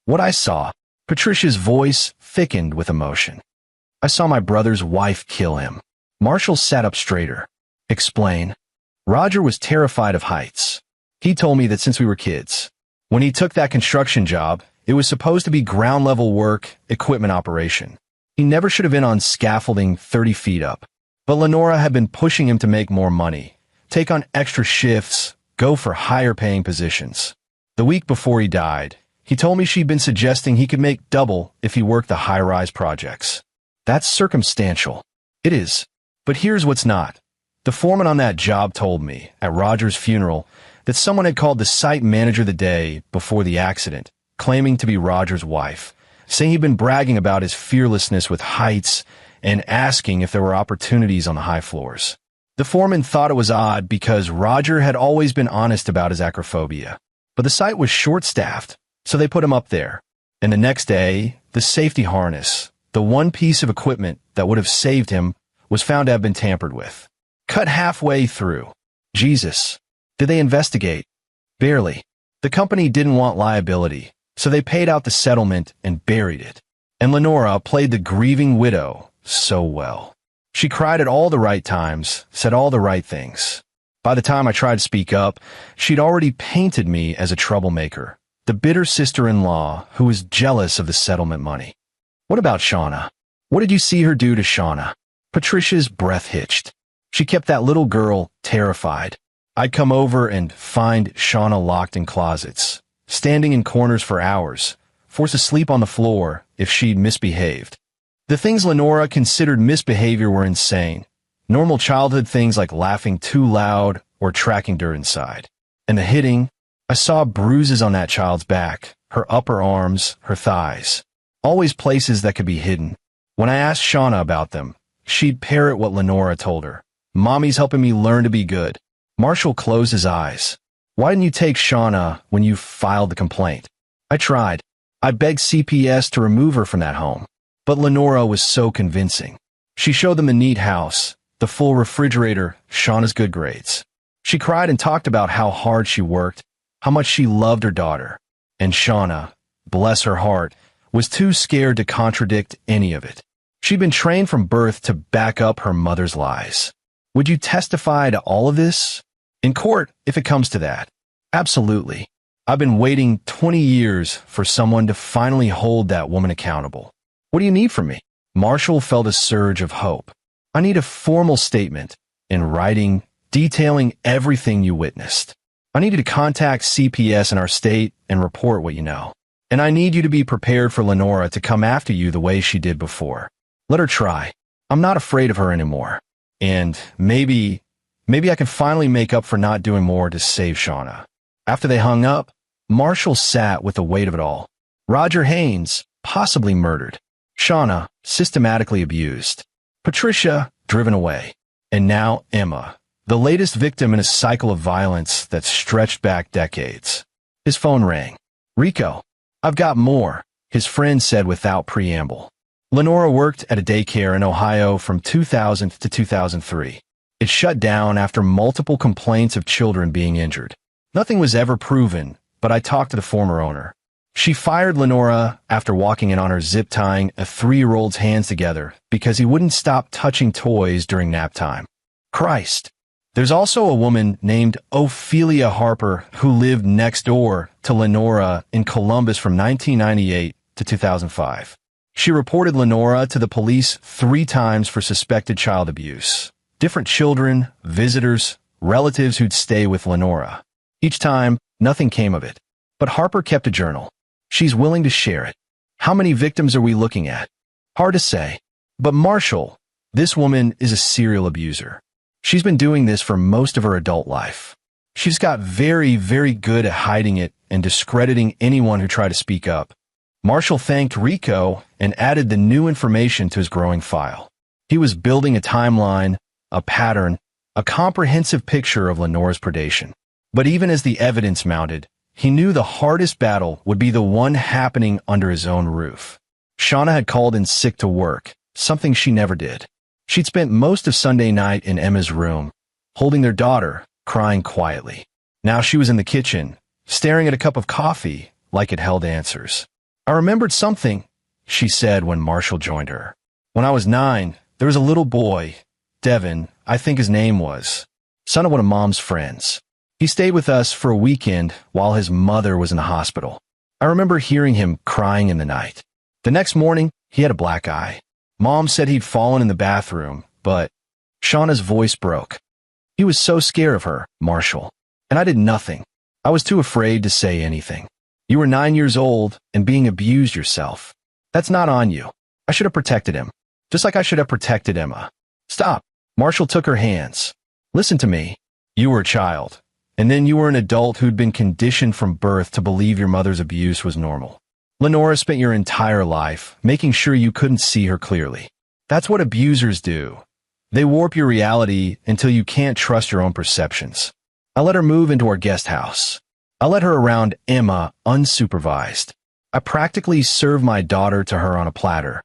[SPEAKER 1] What I saw. Patricia's voice thickened with emotion. I saw my brother's wife kill him. Marshall sat up straighter. Explain. Roger was terrified of heights. He told me that since we were kids. When he took that construction job, it was supposed to be ground-level work, equipment operation. He never should have been on scaffolding 30 feet up. But Lenora had been pushing him to make more money, take on extra shifts, go for higher-paying positions. The week before he died, he told me she'd been suggesting he could make double if he worked the high-rise projects. That's circumstantial. It is. But here's what's not. The foreman on that job told me, at Roger's funeral, that someone had called the site manager the day before the accident, claiming to be Roger's wife, saying he'd been bragging about his fearlessness with heights and asking if there were opportunities on the high floors. The foreman thought it was odd because Roger had always been honest about his acrophobia. But the site was short-staffed, so they put him up there. And the next day, the safety harness, the one piece of equipment that would have saved him, was found to have been tampered with. Cut halfway through. Jesus. Did they investigate? Barely. The company didn't want liability, so they paid out the settlement and buried it. And Lenora played the grieving widow so well. She cried at all the right times, said all the right things. By the time I tried to speak up, she'd already painted me as a troublemaker, the bitter sister-in-law who was jealous of the settlement money. What about Shauna? What did you see her do to Shauna? Patricia's breath hitched. She kept that little girl terrified. I'd come over and find Shauna locked in closets, standing in corners for hours, forced to sleep on the floor if she'd misbehaved. The things Lenora considered misbehavior were insane. Normal childhood things like laughing too loud or tracking dirt inside. And the hitting, I saw bruises on that child's back, her upper arms, her thighs. Always places that could be hidden. When I asked Shauna about them, she'd parrot what Lenora told her. Mommy's helping me learn to be good. Marshall closed his eyes. Why didn't you take Shauna when you filed the complaint? I tried. I begged CPS to remove her from that home. But Lenora was so convincing. She showed them the neat house, the full refrigerator, Shauna's good grades. She cried and talked about how hard she worked, how much she loved her daughter. And Shauna, bless her heart, was too scared to contradict any of it. She'd been trained from birth to back up her mother's lies. Would you testify to all of this? In court, if it comes to that. Absolutely. I've been waiting 20 years for someone to finally hold that woman accountable. What do you need from me? Marshall felt a surge of hope. I need a formal statement, in writing, detailing everything you witnessed. I need you to contact CPS in our state and report what you know. And I need you to be prepared for Lenora to come after you the way she did before. Let her try. I'm not afraid of her anymore. And maybe I can finally make up for not doing more to save Shauna. After they hung up, Marshall sat with the weight of it all. Roger Haynes, possibly murdered. Shauna, systematically abused. Patricia, driven away. And now Emma, the latest victim in a cycle of violence that stretched back decades. His phone rang. Rico, I've got more, his friend said without preamble. Lenora worked at a daycare in Ohio from 2000 to 2003. It shut down after multiple complaints of children being injured. Nothing was ever proven, but I talked to the former owner. She fired Lenora after walking in on her zip-tying a 3-year-old's hands together because he wouldn't stop touching toys during nap time. Christ. There's also a woman named Ophelia Harper who lived next door to Lenora in Columbus from 1998 to 2005. She reported Lenora to the police 3 times for suspected child abuse. Different children, visitors, relatives who'd stay with Lenora. Each time, nothing came of it. But Harper kept a journal. She's willing to share it. How many victims are we looking at? Hard to say. But Marshall, this woman is a serial abuser. She's been doing this for most of her adult life. She's got very, very good at hiding it and discrediting anyone who tried to speak up. Marshall thanked Rico and added the new information to his growing file. He was building a timeline, a pattern, a comprehensive picture of Lenora's predation. But even as the evidence mounted, he knew the hardest battle would be the one happening under his own roof. Shauna had called in sick to work, something she never did. She'd spent most of Sunday night in Emma's room, holding their daughter, crying quietly. Now she was in the kitchen, staring at a cup of coffee like it held answers. I remembered something, she said when Marshall joined her. When I was 9, there was a little boy, Devin, I think his name was, son of one of Mom's friends. He stayed with us for a weekend while his mother was in the hospital. I remember hearing him crying in the night. The next morning, he had a black eye. Mom said he'd fallen in the bathroom, but Shauna's voice broke. He was so scared of her, Marshall, and I did nothing. I was too afraid to say anything. You were 9 years old and being abused yourself. That's not on you. I should have protected him, just like I should have protected Emma. Stop. Marshall took her hands. Listen to me. You were a child, and then you were an adult who'd been conditioned from birth to believe your mother's abuse was normal. Lenora spent your entire life making sure you couldn't see her clearly. That's what abusers do. They warp your reality until you can't trust your own perceptions. I let her move into our guest house. I let her around Emma unsupervised. I practically served my daughter to her on a platter.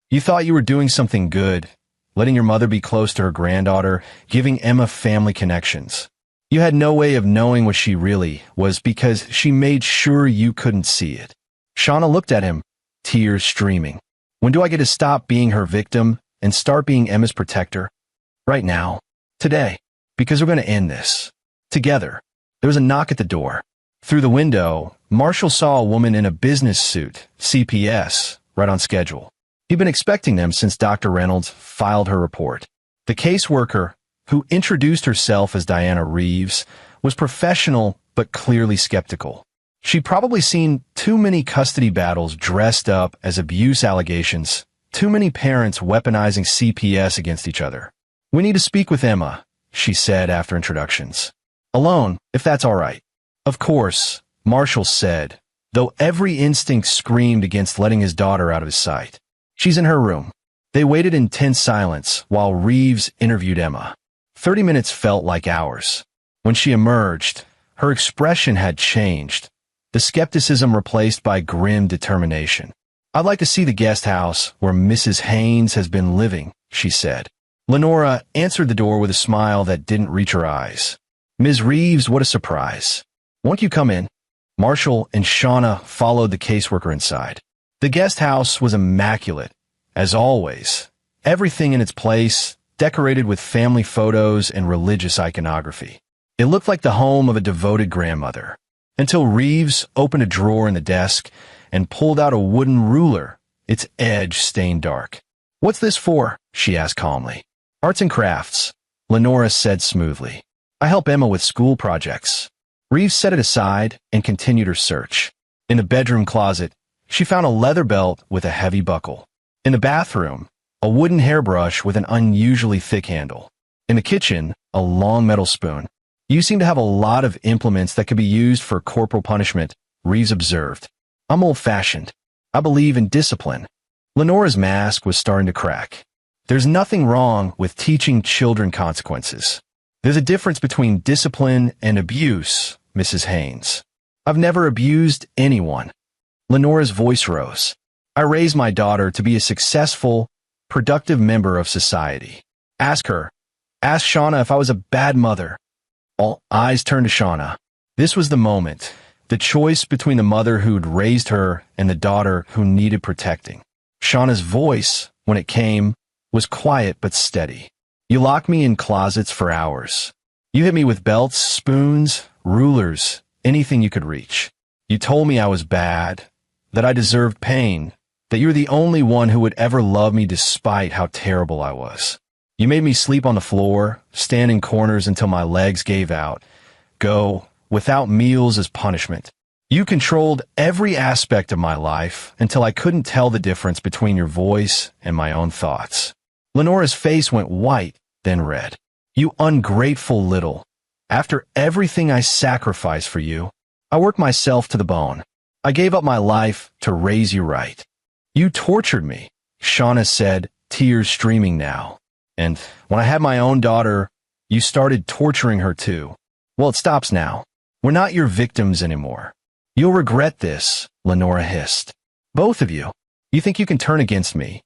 [SPEAKER 1] You thought you were doing something good, letting your mother be close to her granddaughter, giving Emma family connections. You had no way of knowing what she really was because she made sure you couldn't see it. Shauna looked at him, tears streaming. When do I get to stop being her victim and start being Emma's protector? Right now. Today. Because we're going to end this. Together. There was a knock at the door. Through the window, Marshall saw a woman in a business suit, CPS, right on schedule. He'd been expecting them since Dr. Reynolds filed her report. The caseworker, who introduced herself as Diana Reeves, was professional but clearly skeptical. She'd probably seen too many custody battles dressed up as abuse allegations, too many parents weaponizing CPS against each other. We need to speak with Emma, she said after introductions. Alone, if that's all right. Of course, Marshall said, though every instinct screamed against letting his daughter out of his sight. She's in her room. They waited in tense silence while Reeves interviewed Emma. 30 minutes felt like hours. When she emerged, her expression had changed. The skepticism replaced by grim determination. I'd like to see the guest house where Mrs. Haynes has been living, she said. Lenora answered the door with a smile that didn't reach her eyes. Ms. Reeves, what a surprise. Won't you come in? Marshall and Shauna followed the caseworker inside. The guest house was immaculate, as always. Everything in its place, decorated with family photos and religious iconography. It looked like the home of a devoted grandmother. Until Reeves opened a drawer in the desk and pulled out a wooden ruler, its edge stained dark. What's this for? She asked calmly. Arts and crafts, Lenora said smoothly. I help Emma with school projects. Reeves set it aside and continued her search. In the bedroom closet, she found a leather belt with a heavy buckle. In the bathroom, a wooden hairbrush with an unusually thick handle. In the kitchen, a long metal spoon. You seem to have a lot of implements that could be used for corporal punishment, Reeves observed. I'm old-fashioned. I believe in discipline. Lenora's mask was starting to crack. There's nothing wrong with teaching children consequences. There's a difference between discipline and abuse, Mrs. Haynes. I've never abused anyone. Lenora's voice rose. I raised my daughter to be a successful, productive member of society. Ask her. Ask Shauna if I was a bad mother. All eyes turned to Shauna. This was the moment. The choice between the mother who'd raised her and the daughter who needed protecting. Shauna's voice, when it came, was quiet but steady. You locked me in closets for hours. You hit me with belts, spoons, rulers, anything you could reach. You told me I was bad, that I deserved pain, that you were the only one who would ever love me despite how terrible I was. You made me sleep on the floor, stand in corners until my legs gave out, go without meals as punishment. You controlled every aspect of my life until I couldn't tell the difference between your voice and my own thoughts. Lenora's face went white, then red. You ungrateful little. After everything I sacrificed for you, I worked myself to the bone. I gave up my life to raise you right. You tortured me, Shauna said, tears streaming now. And when I had my own daughter, you started torturing her too. Well, it stops now. We're not your victims anymore. You'll regret this, Lenora hissed. Both of you. You think you can turn against me?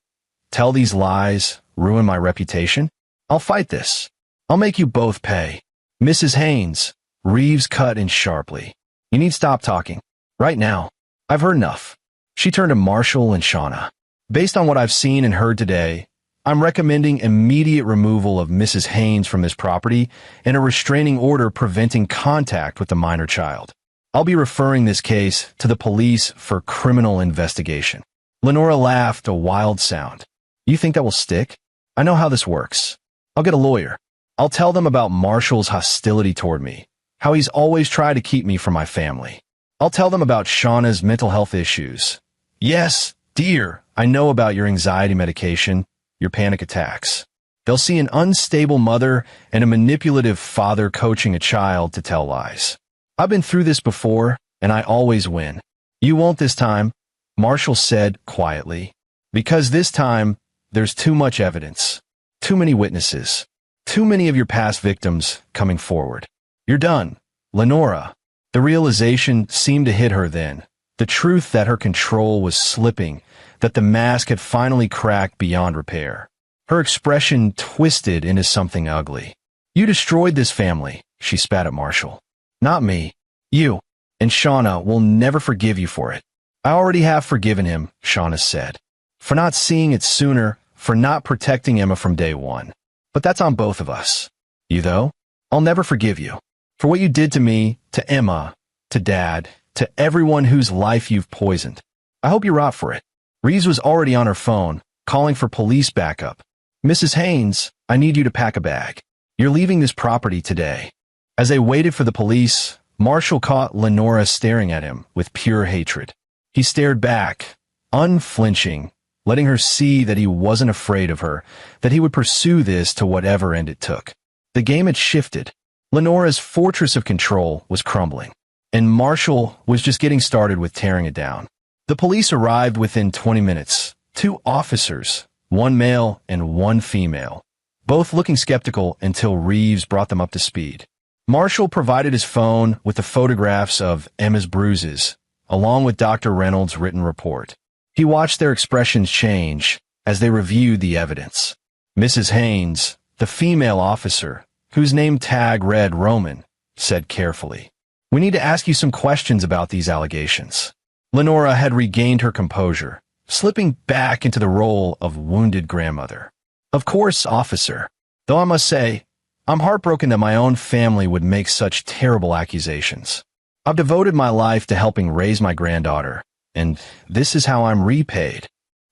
[SPEAKER 1] Tell these lies, ruin my reputation? I'll fight this. I'll make you both pay. Mrs. Haynes, Reeves cut in sharply. You need to stop talking. Right now. I've heard enough. She turned to Marshall and Shauna. Based on what I've seen and heard today, I'm recommending immediate removal of Mrs. Haynes from this property and a restraining order preventing contact with the minor child. I'll be referring this case to the police for criminal investigation. Lenora laughed a wild sound. You think that will stick? I know how this works. I'll get a lawyer. I'll tell them about Marshall's hostility toward me, how he's always tried to keep me from my family. I'll tell them about Shauna's mental health issues. Yes, dear, I know about your anxiety medication, your panic attacks. They'll see an unstable mother and a manipulative father coaching a child to tell lies. I've been through this before, and I always win. You won't this time, Marshall said quietly. Because this time, there's too much evidence, too many witnesses, too many of your past victims coming forward. You're done, Lenora. The realization seemed to hit her then, the truth that her control was slipping, that the mask had finally cracked beyond repair. Her expression twisted into something ugly. You destroyed this family, she spat at Marshall. Not me. You. And Shauna will never forgive you for it. I already have forgiven him, Shauna said. For not seeing it sooner, for not protecting Emma from day one. But that's on both of us. You though? I'll never forgive you. For what you did to me, to Emma, to Dad, to everyone whose life you've poisoned. I hope you rot for it. Reeves was already on her phone, calling for police backup. Mrs. Haynes, I need you to pack a bag. You're leaving this property today. As they waited for the police, Marshall caught Lenora staring at him with pure hatred. He stared back, unflinching, letting her see that he wasn't afraid of her, that he would pursue this to whatever end it took. The game had shifted. Lenora's fortress of control was crumbling, and Marshall was just getting started with tearing it down. The police arrived within 20 minutes, 2 officers, 1 male and 1 female, both looking skeptical until Reeves brought them up to speed. Marshall provided his phone with the photographs of Emma's bruises, along with Dr. Reynolds' written report. He watched their expressions change as they reviewed the evidence. Mrs. Haynes, the female officer, whose name tag read Roman, said carefully, "We need to ask you some questions about these allegations." Lenora had regained her composure, slipping back into the role of wounded grandmother. "Of course, officer. Though I must say, I'm heartbroken that my own family would make such terrible accusations. I've devoted my life to helping raise my granddaughter, and this is how I'm repaid.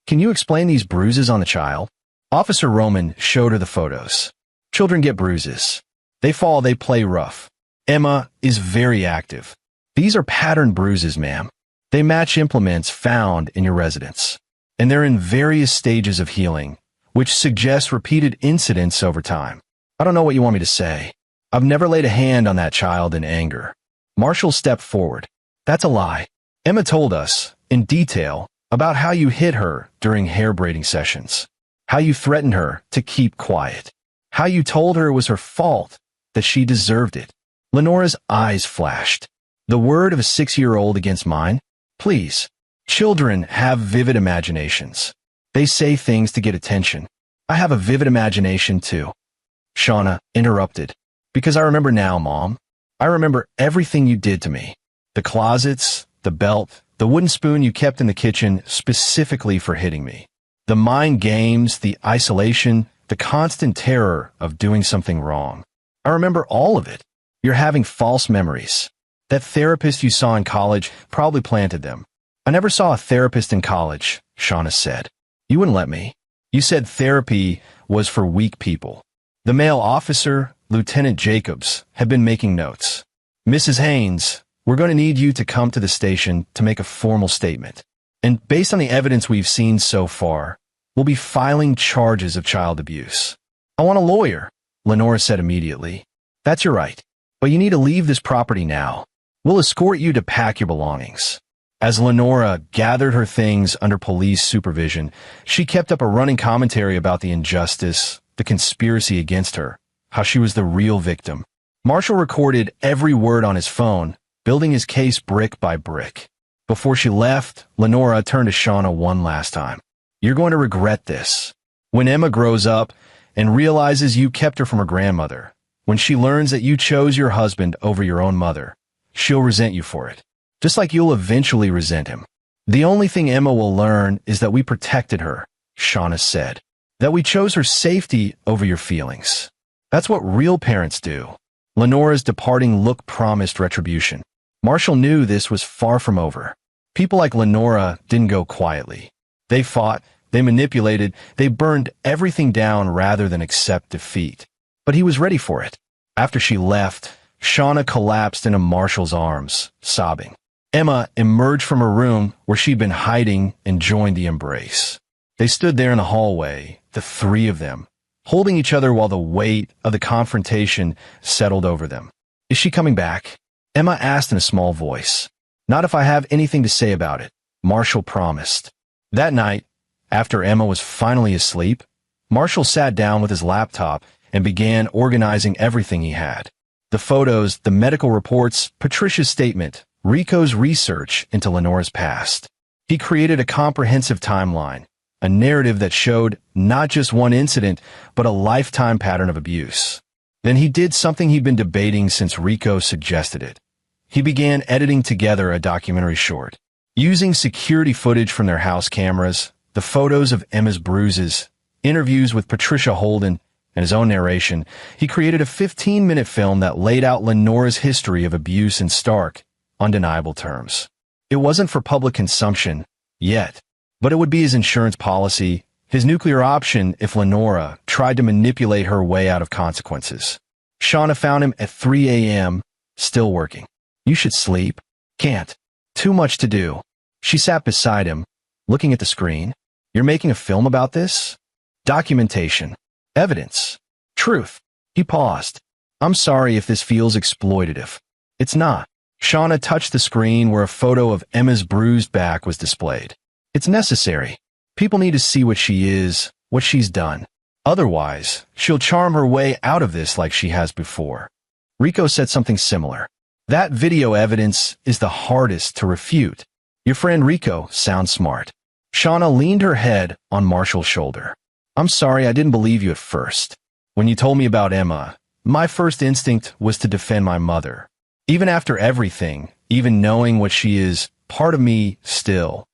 [SPEAKER 1] Can you explain these bruises on the child?" Officer Roman showed her the photos. Children get bruises. They fall, they play rough. Emma is very active. These are patterned bruises, ma'am. They match implements found in your residence, and they're in various stages of healing, which suggests repeated incidents over time. I don't know what you want me to say. I've never laid a hand on that child in anger. Marshall stepped forward. That's a lie. Emma told us, in detail, about how you hit her during hair braiding sessions, how you threatened her to keep quiet, how you told her it was her fault, that she deserved it. Lenora's eyes flashed. The word of a 6-year-old against mine? Please. Children have vivid imaginations. They say things to get attention. I have a vivid imagination too. Shauna interrupted. Because I remember now, Mom. I remember everything you did to me. The closets, the belt, the wooden spoon you kept in the kitchen specifically for hitting me. The mind games, the isolation, the constant terror of doing something wrong. I remember all of it. You're having false memories. That therapist you saw in college probably planted them. I never saw a therapist in college, Shauna said. You wouldn't let me. You said therapy was for weak people. The male officer, Lieutenant Jacobs, had been making notes. Mrs. Haynes, we're going to need you to come to the station to make a formal statement. And based on the evidence we've seen so far, we'll be filing charges of child abuse. I want a lawyer, Lenora said immediately. That's your right. But you need to leave this property now. We'll escort you to pack your belongings. As Lenora gathered her things under police supervision, she kept up a running commentary about the injustice, the conspiracy against her, how she was the real victim. Marshall recorded every word on his phone, building his case brick by brick. Before she left, Lenora turned to Shauna one last time. You're going to regret this. When Emma grows up and realizes you kept her from her grandmother, when she learns that you chose your husband over your own mother, she'll resent you for it. Just like you'll eventually resent him. The only thing Emma will learn is that we protected her, Shauna said. That we chose her safety over your feelings. That's what real parents do. Lenora's departing look promised retribution. Marshall knew this was far from over. People like Lenora didn't go quietly. They fought, they manipulated, they burned everything down rather than accept defeat. But he was ready for it. After she left, Shauna collapsed into Marshall's arms, sobbing. Emma emerged from her room where she'd been hiding and joined the embrace. They stood there in the hallway, the three of them, holding each other while the weight of the confrontation settled over them. Is she coming back? Emma asked in a small voice. Not if I have anything to say about it, Marshall promised. That night, after Emma was finally asleep, Marshall sat down with his laptop and began organizing everything he had. The photos, the medical reports, Patricia's statement, Rico's research into Lenora's past. He created a comprehensive timeline, a narrative that showed not just one incident, but a lifetime pattern of abuse. Then he did something he'd been debating since Rico suggested it. He began editing together a documentary short. Using security footage from their house cameras, the photos of Emma's bruises, interviews with Patricia Holden, and his own narration, he created a 15-minute film that laid out Lenora's history of abuse in stark, undeniable terms. It wasn't for public consumption, yet, but it would be his insurance policy, his nuclear option if Lenora tried to manipulate her way out of consequences. Shauna found him at 3 a.m., still working. You should sleep. Can't. Too much to do. She sat beside him, looking at the screen. You're making a film about this? Documentation. Evidence. Truth. He paused. I'm sorry if this feels exploitative. It's not. Shauna touched the screen where a photo of Emma's bruised back was displayed. It's necessary. People need to see what she is, what she's done. Otherwise, she'll charm her way out of this like she has before. Rico said something similar. That video evidence is the hardest to refute. Your friend Rico sounds smart. Shauna leaned her head on Marshall's shoulder. I'm sorry I didn't believe you at first. When you told me about Emma, my first instinct was to defend my mother. Even after everything, even knowing what she is, part of me still.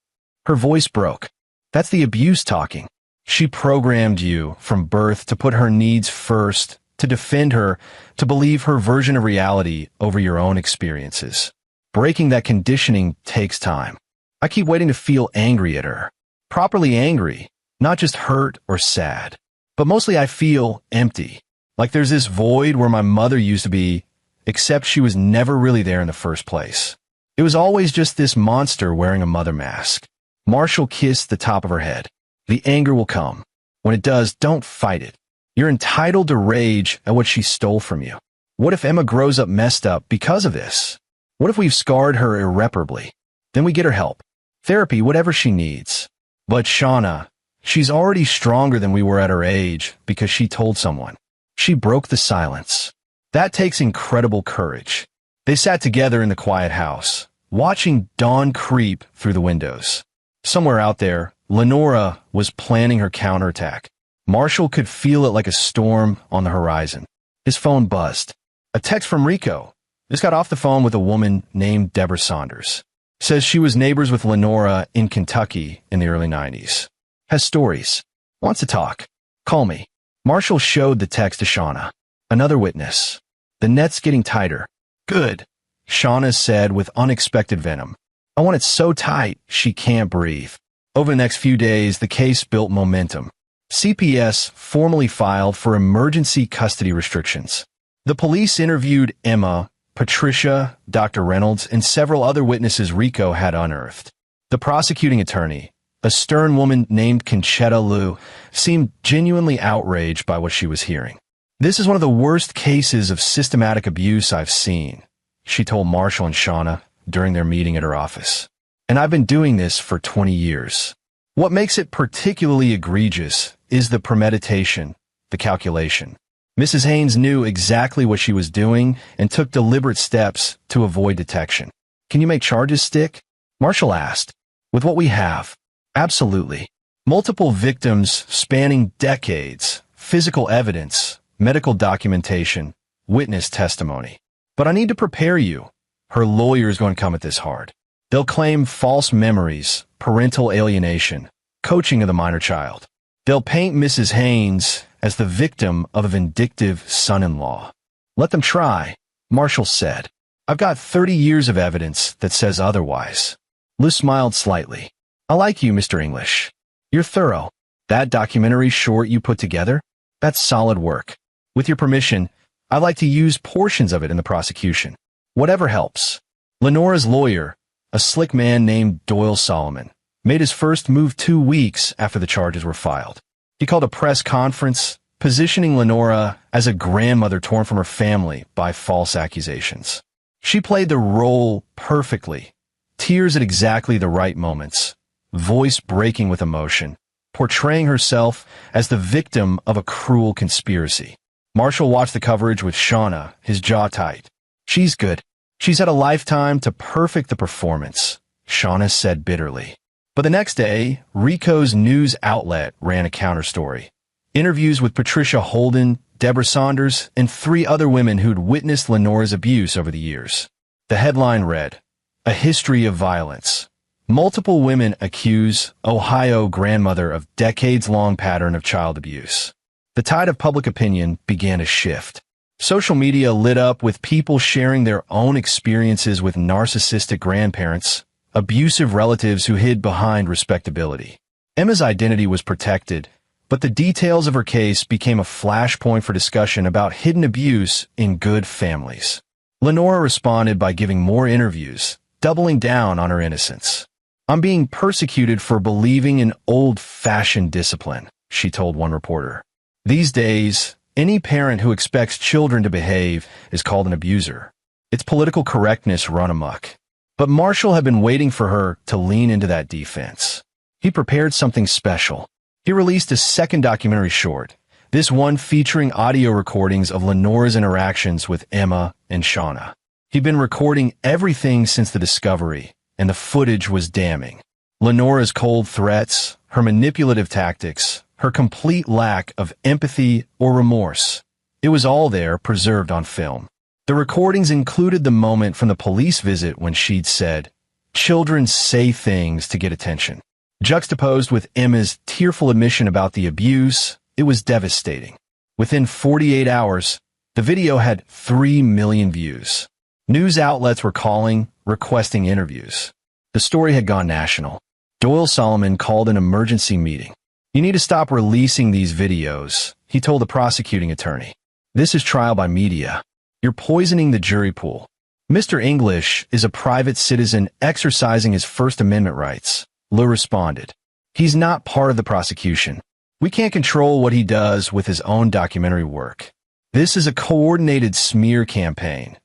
[SPEAKER 1] Her voice broke. That's the abuse talking. She programmed you from birth to put her needs first, to defend her, to believe her version of reality over your own experiences. Breaking that conditioning takes time. I keep waiting to feel angry at her. Properly angry. Not just hurt or sad, but mostly I feel empty, like there's this void where my mother used to be, except she was never really there in the first place. It was always just this monster wearing a mother mask. Marshall kissed the top of her head. The anger will come. When it does, don't fight it. You're entitled to rage at what she stole from you. What if Emma grows up messed up because of this? What if we've scarred her irreparably? Then we get her help. Therapy, whatever she needs. But Shauna, she's already stronger than we were at her age because she told someone. She broke the silence. That takes incredible courage. They sat together in the quiet house, watching dawn creep through the windows. Somewhere out there, Lenora was planning her counterattack. Marshall could feel it like a storm on the horizon. His phone buzzed. A text from Rico. Just got off the phone with a woman named Deborah Saunders. Says she was neighbors with Lenora in Kentucky in the early 90s. Has stories. Wants to talk. Call me. Marshall showed the text to Shauna. Another witness. The net's getting tighter. Good. Shauna said with unexpected venom. I want it so tight she can't breathe. Over the next few days, the case built momentum. CPS formally filed for emergency custody restrictions. The police interviewed Emma, Patricia, Dr. Reynolds, and several other witnesses Rico had unearthed. The prosecuting attorney, a stern woman named Conchetta Liu, seemed genuinely outraged by what she was hearing. This is one of the worst cases of systematic abuse I've seen, she told Marshall and Shauna during their meeting at her office. And I've been doing this for 20 years. What makes it particularly egregious is the premeditation, the calculation. Mrs. Haynes knew exactly what she was doing and took deliberate steps to avoid detection. Can you make charges stick? Marshall asked. With what we have? Absolutely. Multiple victims spanning decades, physical evidence, medical documentation, witness testimony. But I need to prepare you. Her lawyer is going to come at this hard. They'll claim false memories, parental alienation, coaching of the minor child. They'll paint Mrs. Haynes as the victim of a vindictive son-in-law. Let them try, Marshall said. I've got 30 years of evidence that says otherwise. Liz smiled slightly. I like you, Mr. English. You're thorough. That documentary short you put together? That's solid work. With your permission, I'd like to use portions of it in the prosecution. Whatever helps. Lenora's lawyer, a slick man named Doyle Solomon, made his first move 2 weeks after the charges were filed. He called a press conference, positioning Lenora as a grandmother torn from her family by false accusations. She played the role perfectly, tears at exactly the right moments, voice breaking with emotion, portraying herself as the victim of a cruel conspiracy. Marshall watched the coverage with Shauna, his jaw tight. She's good. She's had a lifetime to perfect the performance, Shauna said bitterly. But the next day, Rico's news outlet ran a counterstory. Interviews with Patricia Holden, Deborah Saunders, and 3 other women who'd witnessed Lenora's abuse over the years. The headline read, A History of Violence. Multiple women accuse Ohio grandmother of decades-long pattern of child abuse. The tide of public opinion began to shift. Social media lit up with people sharing their own experiences with narcissistic grandparents, abusive relatives who hid behind respectability. Emma's identity was protected, but the details of her case became a flashpoint for discussion about hidden abuse in good families. Lenora responded by giving more interviews, doubling down on her innocence. I'm being persecuted for believing in old-fashioned discipline, she told one reporter. These days, any parent who expects children to behave is called an abuser. It's political correctness run amok. But Marshall had been waiting for her to lean into that defense. He prepared something special. He released a second documentary short, this one featuring audio recordings of Lenora's interactions with Emma and Shauna. He'd been recording everything since the discovery, and the footage was damning. Lenora's cold threats, her manipulative tactics, her complete lack of empathy or remorse. It was all there, preserved on film. The recordings included the moment from the police visit when she'd said, "Children say things to get attention." Juxtaposed with Emma's tearful admission about the abuse, it was devastating. Within 48 hours, the video had 3 million views. News outlets were calling, requesting interviews. The story had gone national. Doyle Solomon called an emergency meeting. You need to stop releasing these videos, he told the prosecuting attorney. This is trial by media. You're poisoning the jury pool. Mr. English is a private citizen exercising his First Amendment rights, Liu responded. He's not part of the prosecution. We can't control what he does with his own documentary work. This is a coordinated smear campaign.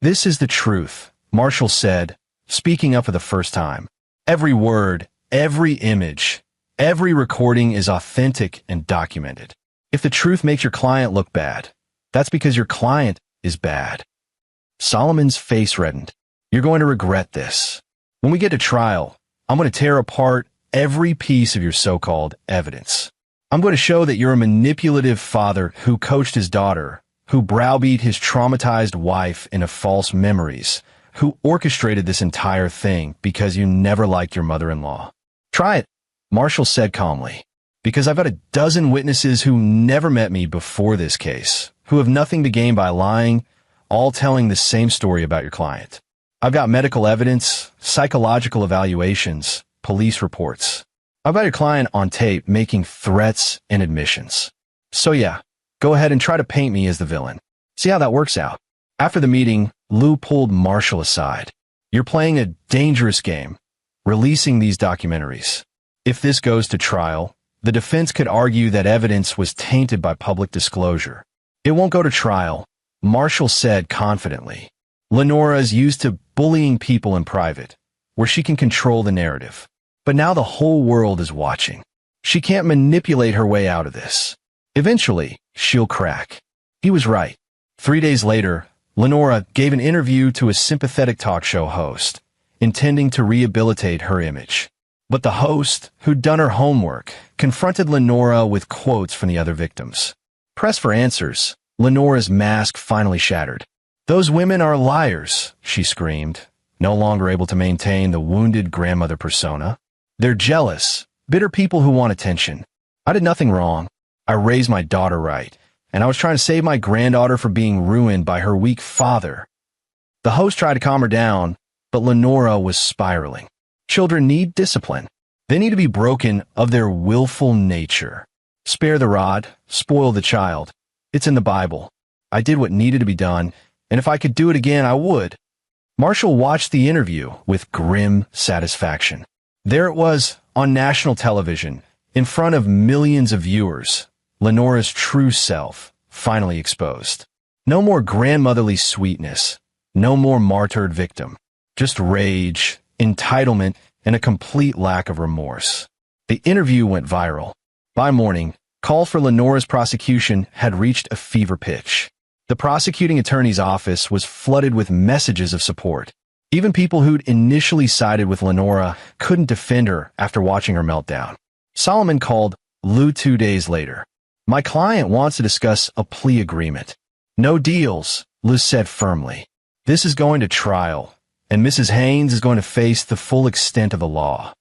[SPEAKER 1] This is the truth, Marshall said, speaking up for the first time. Every word, every image, every recording is authentic and documented. If the truth makes your client look bad, that's because your client is bad. Solomon's face reddened. You're going to regret this. When we get to trial, I'm going to tear apart every piece of your so-called evidence. I'm going to show that you're a manipulative father who coached his daughter, who browbeat his traumatized wife into false memories, who orchestrated this entire thing because you never liked your mother-in-law. Try it, Marshall said calmly, because I've got a dozen witnesses who never met me before this case, who have nothing to gain by lying, all telling the same story about your client. I've got medical evidence, psychological evaluations, police reports. I've got your client on tape making threats and admissions. So yeah, go ahead and try to paint me as the villain. See how that works out. After the meeting, Lou pulled Marshall aside. You're playing a dangerous game, releasing these documentaries. If this goes to trial, the defense could argue that evidence was tainted by public disclosure. It won't go to trial, Marshall said confidently. Lenora is used to bullying people in private, where she can control the narrative. But now the whole world is watching. She can't manipulate her way out of this. Eventually, she'll crack. He was right. 3 days later, Lenora gave an interview to a sympathetic talk show host, intending to rehabilitate her image. But the host, who'd done her homework, confronted Lenora with quotes from the other victims. Pressed for answers, Lenora's mask finally shattered. "Those women are liars," she screamed, no longer able to maintain the wounded grandmother persona. "They're jealous, bitter people who want attention. I did nothing wrong. I raised my daughter right, and I was trying to save my granddaughter from being ruined by her weak father." The host tried to calm her down, but Lenora was spiraling. Children need discipline. They need to be broken of their willful nature. Spare the rod, spoil the child. It's in the Bible. I did what needed to be done, and if I could do it again, I would. Marshall watched the interview with grim satisfaction. There it was, on national television, in front of millions of viewers, Lenora's true self, finally exposed. No more grandmotherly sweetness, no more martyred victim, just rage, entitlement, and a complete lack of remorse. The interview went viral. By morning, calls for Lenora's prosecution had reached a fever pitch. The prosecuting attorney's office was flooded with messages of support. Even people who'd initially sided with Lenora couldn't defend her after watching her meltdown. Solomon called Lou 2 days later. "My client wants to discuss a plea agreement." "No deals," Lou said firmly. "This is going to trial, and Mrs. Haynes is going to face the full extent of the law.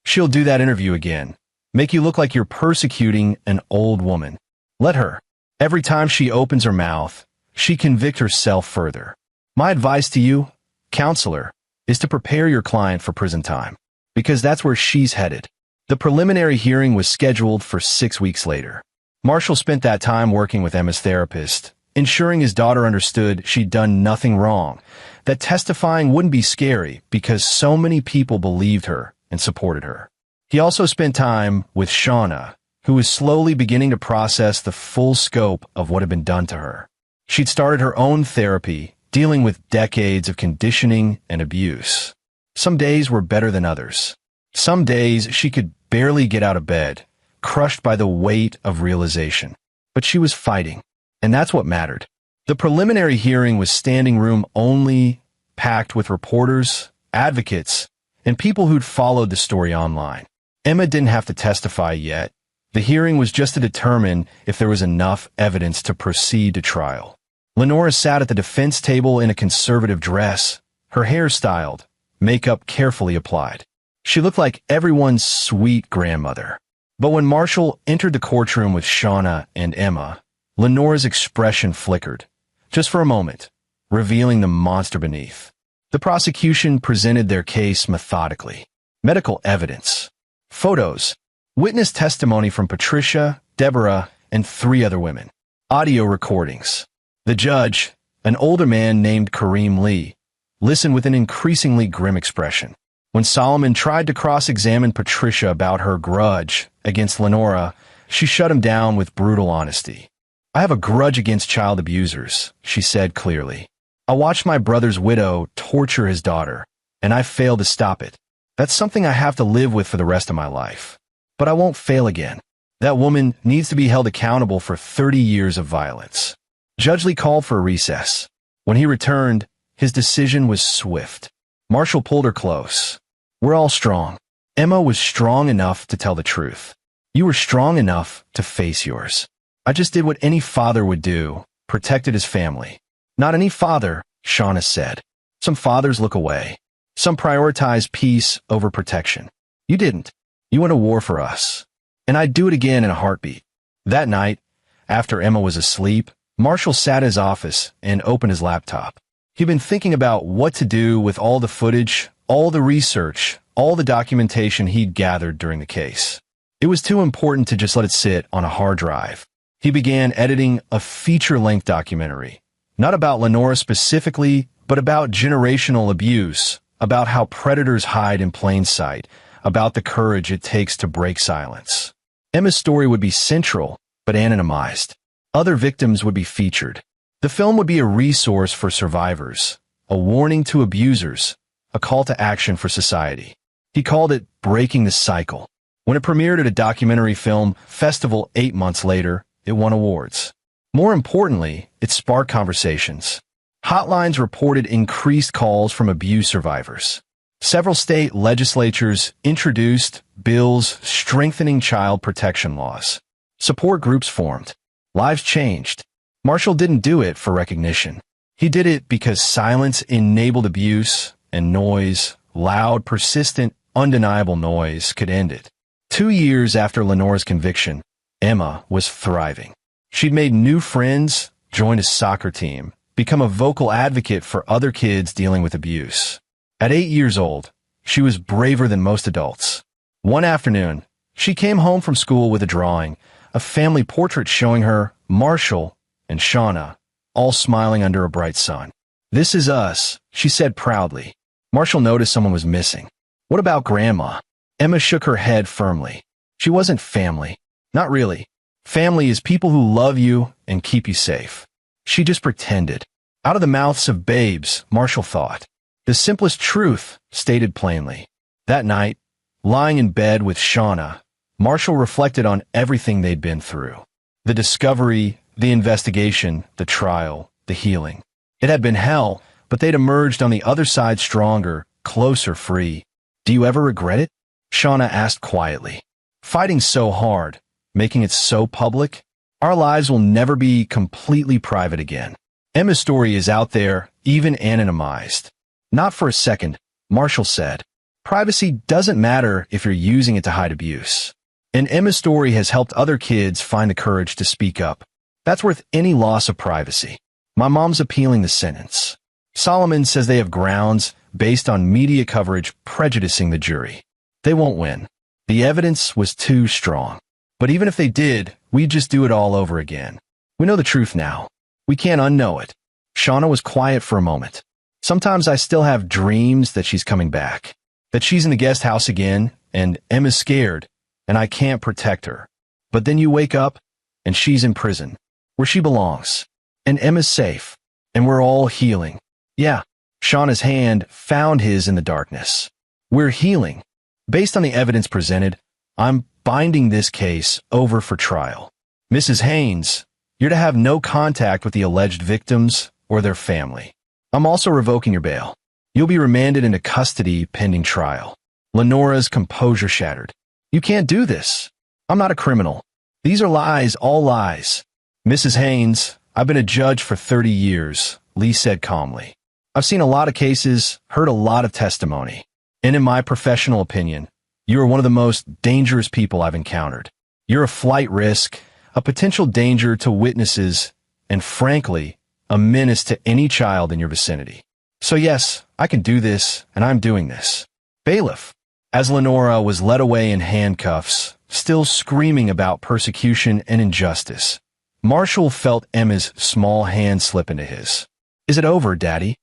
[SPEAKER 1] She'll do that interview again, make you look like you're persecuting an old woman. Let her. Every time she opens her mouth, she convict herself further. My advice to you, counselor, is to prepare your client for prison time, because that's where she's headed." The preliminary hearing was scheduled for 6 weeks later. Marshall spent that time working with Emma's therapist, ensuring his daughter understood she'd done nothing wrong, that testifying wouldn't be scary because so many people believed her and supported her. He also spent time with Shauna, who was slowly beginning to process the full scope of what had been done to her. She'd started her own therapy, dealing with decades of conditioning and abuse. Some days were better than others. Some days she could barely get out of bed, crushed by the weight of realization. But she was fighting, and that's what mattered. The preliminary hearing was standing room only, packed with reporters, advocates, and people who'd followed the story online. Emma didn't have to testify yet. The hearing was just to determine if there was enough evidence to proceed to trial. Lenora sat at the defense table in a conservative dress, her hair styled, makeup carefully applied. She looked like everyone's sweet grandmother. But when Marshall entered the courtroom with Shauna and Emma, Lenora's expression flickered, just for a moment, revealing the monster beneath. The prosecution presented their case methodically. Medical evidence, photos, witness testimony from Patricia, Deborah, and 3 other women, audio recordings. The judge, an older man named Kareem Lee, listened with an increasingly grim expression. When Solomon tried to cross-examine Patricia about her grudge against Lenora, she shut him down with brutal honesty. "I have a grudge against child abusers," she said clearly. "I watched my brother's widow torture his daughter, and I failed to stop it. That's something I have to live with for the rest of my life. But I won't fail again. That woman needs to be held accountable for 30 years of violence." Judge Lee called for a recess. When he returned, his decision was swift. Marshall pulled her close. "We're all strong. Emma was strong enough to tell the truth. You were strong enough to face yours. I just did what any father would do, protected his family. Not any father, Shauna said. Some fathers look away. Some prioritize peace over protection. You didn't. You went to war for us. And I'd do it again in a heartbeat. That night, after Emma was asleep, Marshall sat in his office and opened his laptop. He'd been thinking about what to do with all the footage, all the research, all the documentation he'd gathered during the case. It was too important to just let it sit on a hard drive. He began editing a feature-length documentary, not about Lenora specifically, but about generational abuse, about how predators hide in plain sight, about the courage it takes to break silence. Emma's story would be central, but anonymized. Other victims would be featured. The film would be a resource for survivors, a warning to abusers, a call to action for society. He called it Breaking the Cycle. When it premiered at a documentary film festival 8 months later, it won awards. More importantly, it sparked conversations. Hotlines reported increased calls from abuse survivors. Several state legislatures introduced bills strengthening child protection laws. Support groups formed. Lives changed. Marshall didn't do it for recognition. He did it because silence enabled abuse, and noise, loud, persistent, undeniable noise, could end it. 2 years after Lenora's conviction, Emma was thriving. She'd made new friends, joined a soccer team, become a vocal advocate for other kids dealing with abuse. At 8 years old, she was braver than most adults. One afternoon, she came home from school with a drawing, a family portrait showing her, Marshall, and Shauna, all smiling under a bright sun. "This is us," she said proudly. Marshall noticed someone was missing. "What about Grandma?" Emma shook her head firmly. She wasn't family. Not really. Family is people who love you and keep you safe. She just pretended. Out of the mouths of babes, Marshall thought. The simplest truth, stated plainly. That night, lying in bed with Shauna, Marshall reflected on everything they'd been through. The discovery, the investigation, the trial, the healing. It had been hell, but they'd emerged on the other side stronger, closer, free. "Do you ever regret it?" Shauna asked quietly. "Fighting so hard, making it so public, our lives will never be completely private again." Emma's story is out there, even anonymized. "Not for a second," Marshall said. "Privacy doesn't matter if you're using it to hide abuse." And Emma's story has helped other kids find the courage to speak up. That's worth any loss of privacy. My mom's appealing the sentence. Solomon says they have grounds based on media coverage prejudicing the jury. They won't win. The evidence was too strong. But even if they did, we'd just do it all over again. We know the truth now. We can't unknow it. Shauna was quiet for a moment. "Sometimes I still have dreams that she's coming back, that she's in the guest house again, and Emma's scared, and I can't protect her. But then you wake up, and she's in prison, where she belongs, and Emma's safe, and we're all healing." Yeah, Shauna's hand found his in the darkness. We're healing. Based on the evidence presented, I'm binding this case over for trial. Mrs. Haynes, you're to have no contact with the alleged victims or their family. I'm also revoking your bail. You'll be remanded into custody pending trial. Lenora's composure shattered. "You can't do this. I'm not a criminal. These are lies, all lies." "Mrs. Haynes, I've been a judge for 30 years, Lee said calmly. "I've seen a lot of cases, heard a lot of testimony. And in my professional opinion, you are one of the most dangerous people I've encountered. You're a flight risk, a potential danger to witnesses, and frankly, a menace to any child in your vicinity. So yes, I can do this, and I'm doing this." Bailiff. As Lenora was led away in handcuffs, still screaming about persecution and injustice, Marshall felt Emma's small hand slip into his. "Is it over, Daddy?"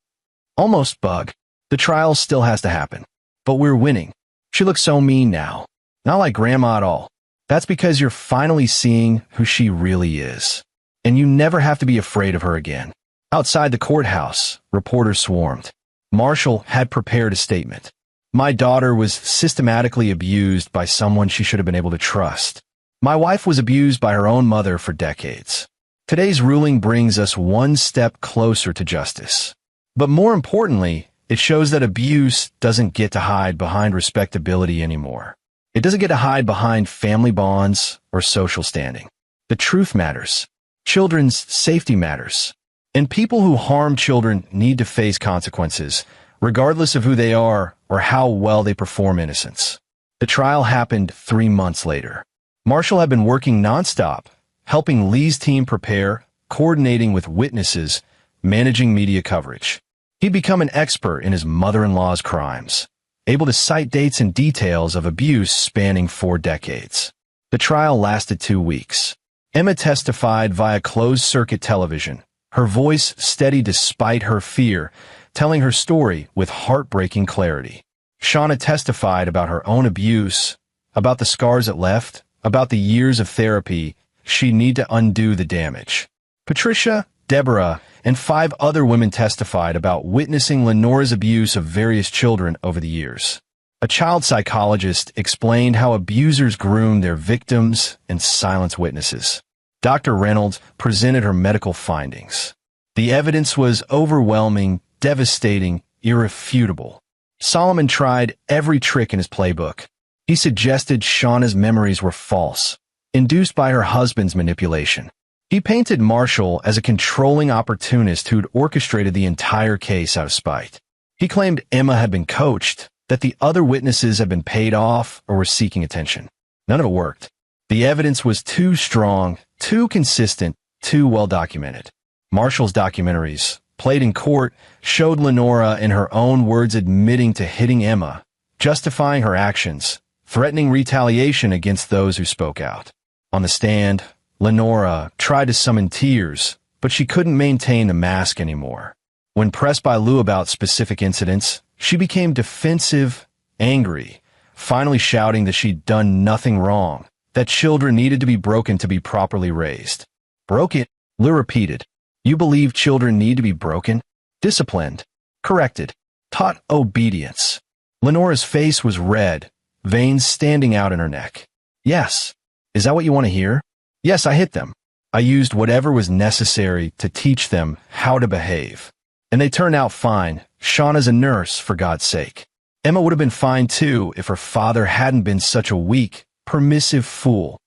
[SPEAKER 1] "Almost, Bug. The trial still has to happen. But we're winning. She looks so mean now. Not like Grandma at all. That's because you're finally seeing who she really is. And you never have to be afraid of her again." Outside the courthouse, reporters swarmed. Marshall had prepared a statement. "My daughter was systematically abused by someone she should have been able to trust. My wife was abused by her own mother for decades. Today's ruling brings us one step closer to justice. But more importantly, it shows that abuse doesn't get to hide behind respectability anymore. It doesn't get to hide behind family bonds or social standing. The truth matters. Children's safety matters. And people who harm children need to face consequences, regardless of who they are or how well they perform innocence. The trial happened 3 months later. Marshall had been working nonstop, helping Lee's team prepare, coordinating with witnesses, managing media coverage. He'd become an expert in his mother-in-law's crimes, able to cite dates and details of abuse spanning 4 decades. The trial lasted 2 weeks. Emma testified via closed-circuit television, her voice steady despite her fear, telling her story with heartbreaking clarity. Shauna testified about her own abuse, about the scars it left, about the years of therapy she'd need to undo the damage. Patricia, Deborah, and 5 other women testified about witnessing Lenora's abuse of various children over the years. A child psychologist explained how abusers groom their victims and silence witnesses. Dr. Reynolds presented her medical findings. The evidence was overwhelming, devastating, irrefutable. Solomon tried every trick in his playbook. He suggested Shauna's memories were false, induced by her husband's manipulation. He painted Marshall as a controlling opportunist who'd orchestrated the entire case out of spite. He claimed Emma had been coached, that the other witnesses had been paid off or were seeking attention. None of it worked. The evidence was too strong, too consistent, too well documented. Marshall's documentaries, played in court, showed Lenora in her own words admitting to hitting Emma, justifying her actions, threatening retaliation against those who spoke out. On the stand, Lenora tried to summon tears, but she couldn't maintain the mask anymore. When pressed by Lou about specific incidents, she became defensive, angry, finally shouting that she'd done nothing wrong, that children needed to be broken to be properly raised. Broken? Lou repeated. You believe children need to be broken? Disciplined? Corrected? Taught obedience? Lenora's face was red, veins standing out in her neck. Yes. Is that what you want to hear? Yes, I hit them. I used whatever was necessary to teach them how to behave. And they turned out fine. Shauna's a nurse, for God's sake. Emma would have been fine too if her father hadn't been such a weak, permissive fool.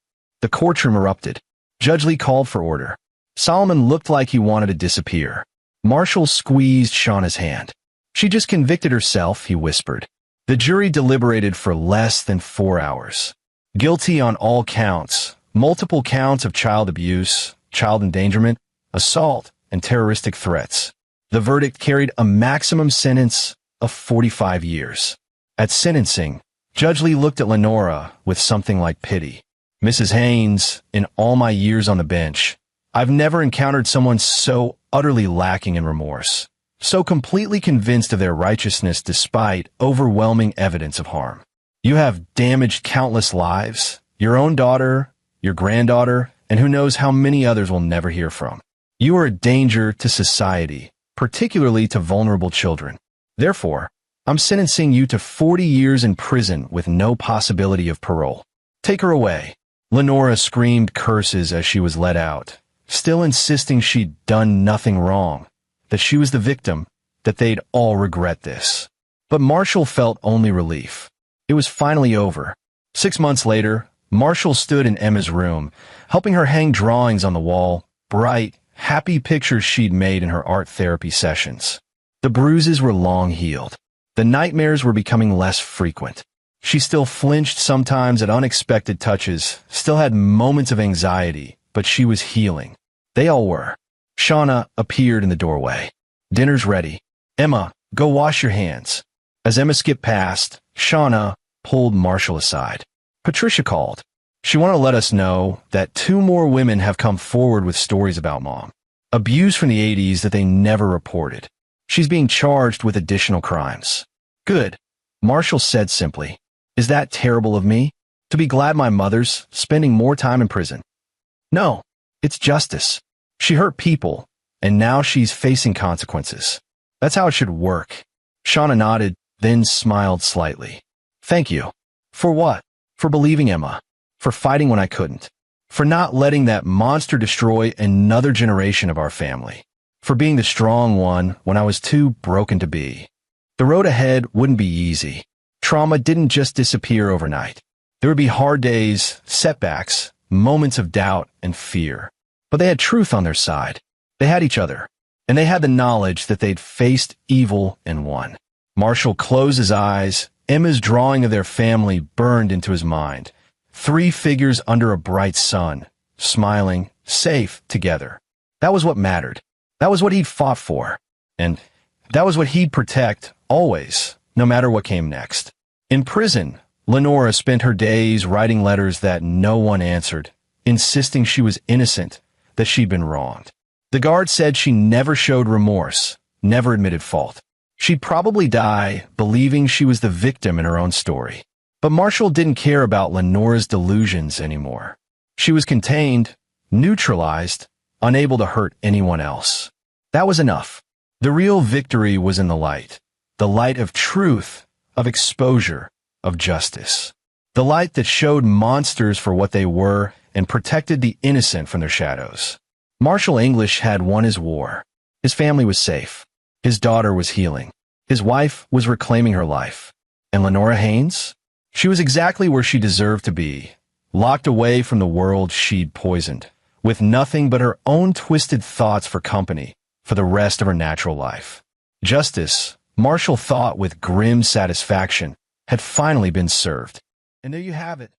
[SPEAKER 1] The courtroom erupted. Judge Lee called for order. Solomon looked like he wanted to disappear. Marshall squeezed Shauna's hand. She just convicted herself, he whispered. The jury deliberated for less than 4 hours. Guilty on all counts, multiple counts of child abuse, child endangerment, assault, and terroristic threats. The verdict carried a maximum sentence of 45 years. At sentencing, Judge Lee looked at Lenora with something like pity. Mrs. Haynes, in all my years on the bench, I've never encountered someone so utterly lacking in remorse, so completely convinced of their righteousness despite overwhelming evidence of harm. You have damaged countless lives, your own daughter, your granddaughter, and who knows how many others we'll never hear from. You are a danger to society, particularly to vulnerable children. Therefore, I'm sentencing you to 40 years in prison with no possibility of parole. Take her away. Lenora screamed curses as she was let out, still insisting she'd done nothing wrong, that she was the victim, that they'd all regret this. But Marshall felt only relief. It was finally over. 6 months later, Marshall stood in Emma's room, helping her hang drawings on the wall, bright, happy pictures she'd made in her art therapy sessions. The bruises were long healed. The nightmares were becoming less frequent. She still flinched sometimes at unexpected touches, still had moments of anxiety, but she was healing. They all were. Shauna appeared in the doorway. Dinner's ready. Emma, go wash your hands. As Emma skipped past, Shauna pulled Marshall aside. Patricia called. She wanted to let us know that 2 more women have come forward with stories about Mom. Abuse from the 80s that they never reported. She's being charged with additional crimes. Good. Marshall said simply. Is that terrible of me? To be glad my mother's spending more time in prison? No, it's justice. She hurt people, and now she's facing consequences. That's how it should work. Shauna nodded, then smiled slightly. Thank you. For what? For believing Emma. For fighting when I couldn't. For not letting that monster destroy another generation of our family. For being the strong one when I was too broken to be. The road ahead wouldn't be easy. Trauma didn't just disappear overnight. There would be hard days, setbacks, moments of doubt and fear. But they had truth on their side. They had each other, and they had the knowledge that they'd faced evil and won. Marshall closed his eyes. Emma's drawing of their family burned into his mind. 3 figures under a bright sun, smiling, safe together. That was what mattered. That was what he'd fought for. And that was what he'd protect, always, no matter what came next. In prison, Lenora spent her days writing letters that no one answered, insisting she was innocent, that she'd been wronged. The guard said she never showed remorse, never admitted fault. She'd probably die believing she was the victim in her own story. But Marshall didn't care about Lenora's delusions anymore. She was contained, neutralized, unable to hurt anyone else. That was enough. The real victory was in the light of truth, of exposure, of justice. The light that showed monsters for what they were and protected the innocent from their shadows. Marshall English had won his war. His family was safe. His daughter was healing. His wife was reclaiming her life. And Lenora Haynes? She was exactly where she deserved to be, locked away from the world she'd poisoned, with nothing but her own twisted thoughts for company for the rest of her natural life. Justice, Marshall thought with grim satisfaction, had finally been served. And there you have it.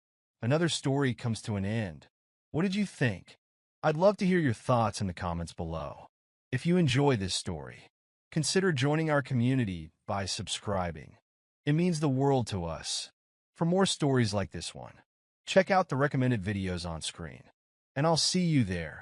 [SPEAKER 1] Another story comes to an end. What did you think? I'd love to hear your thoughts in the comments below. If you enjoy this story, consider joining our community by subscribing. It means the world to us. For more stories like this one, check out the recommended videos on screen. And I'll see you there.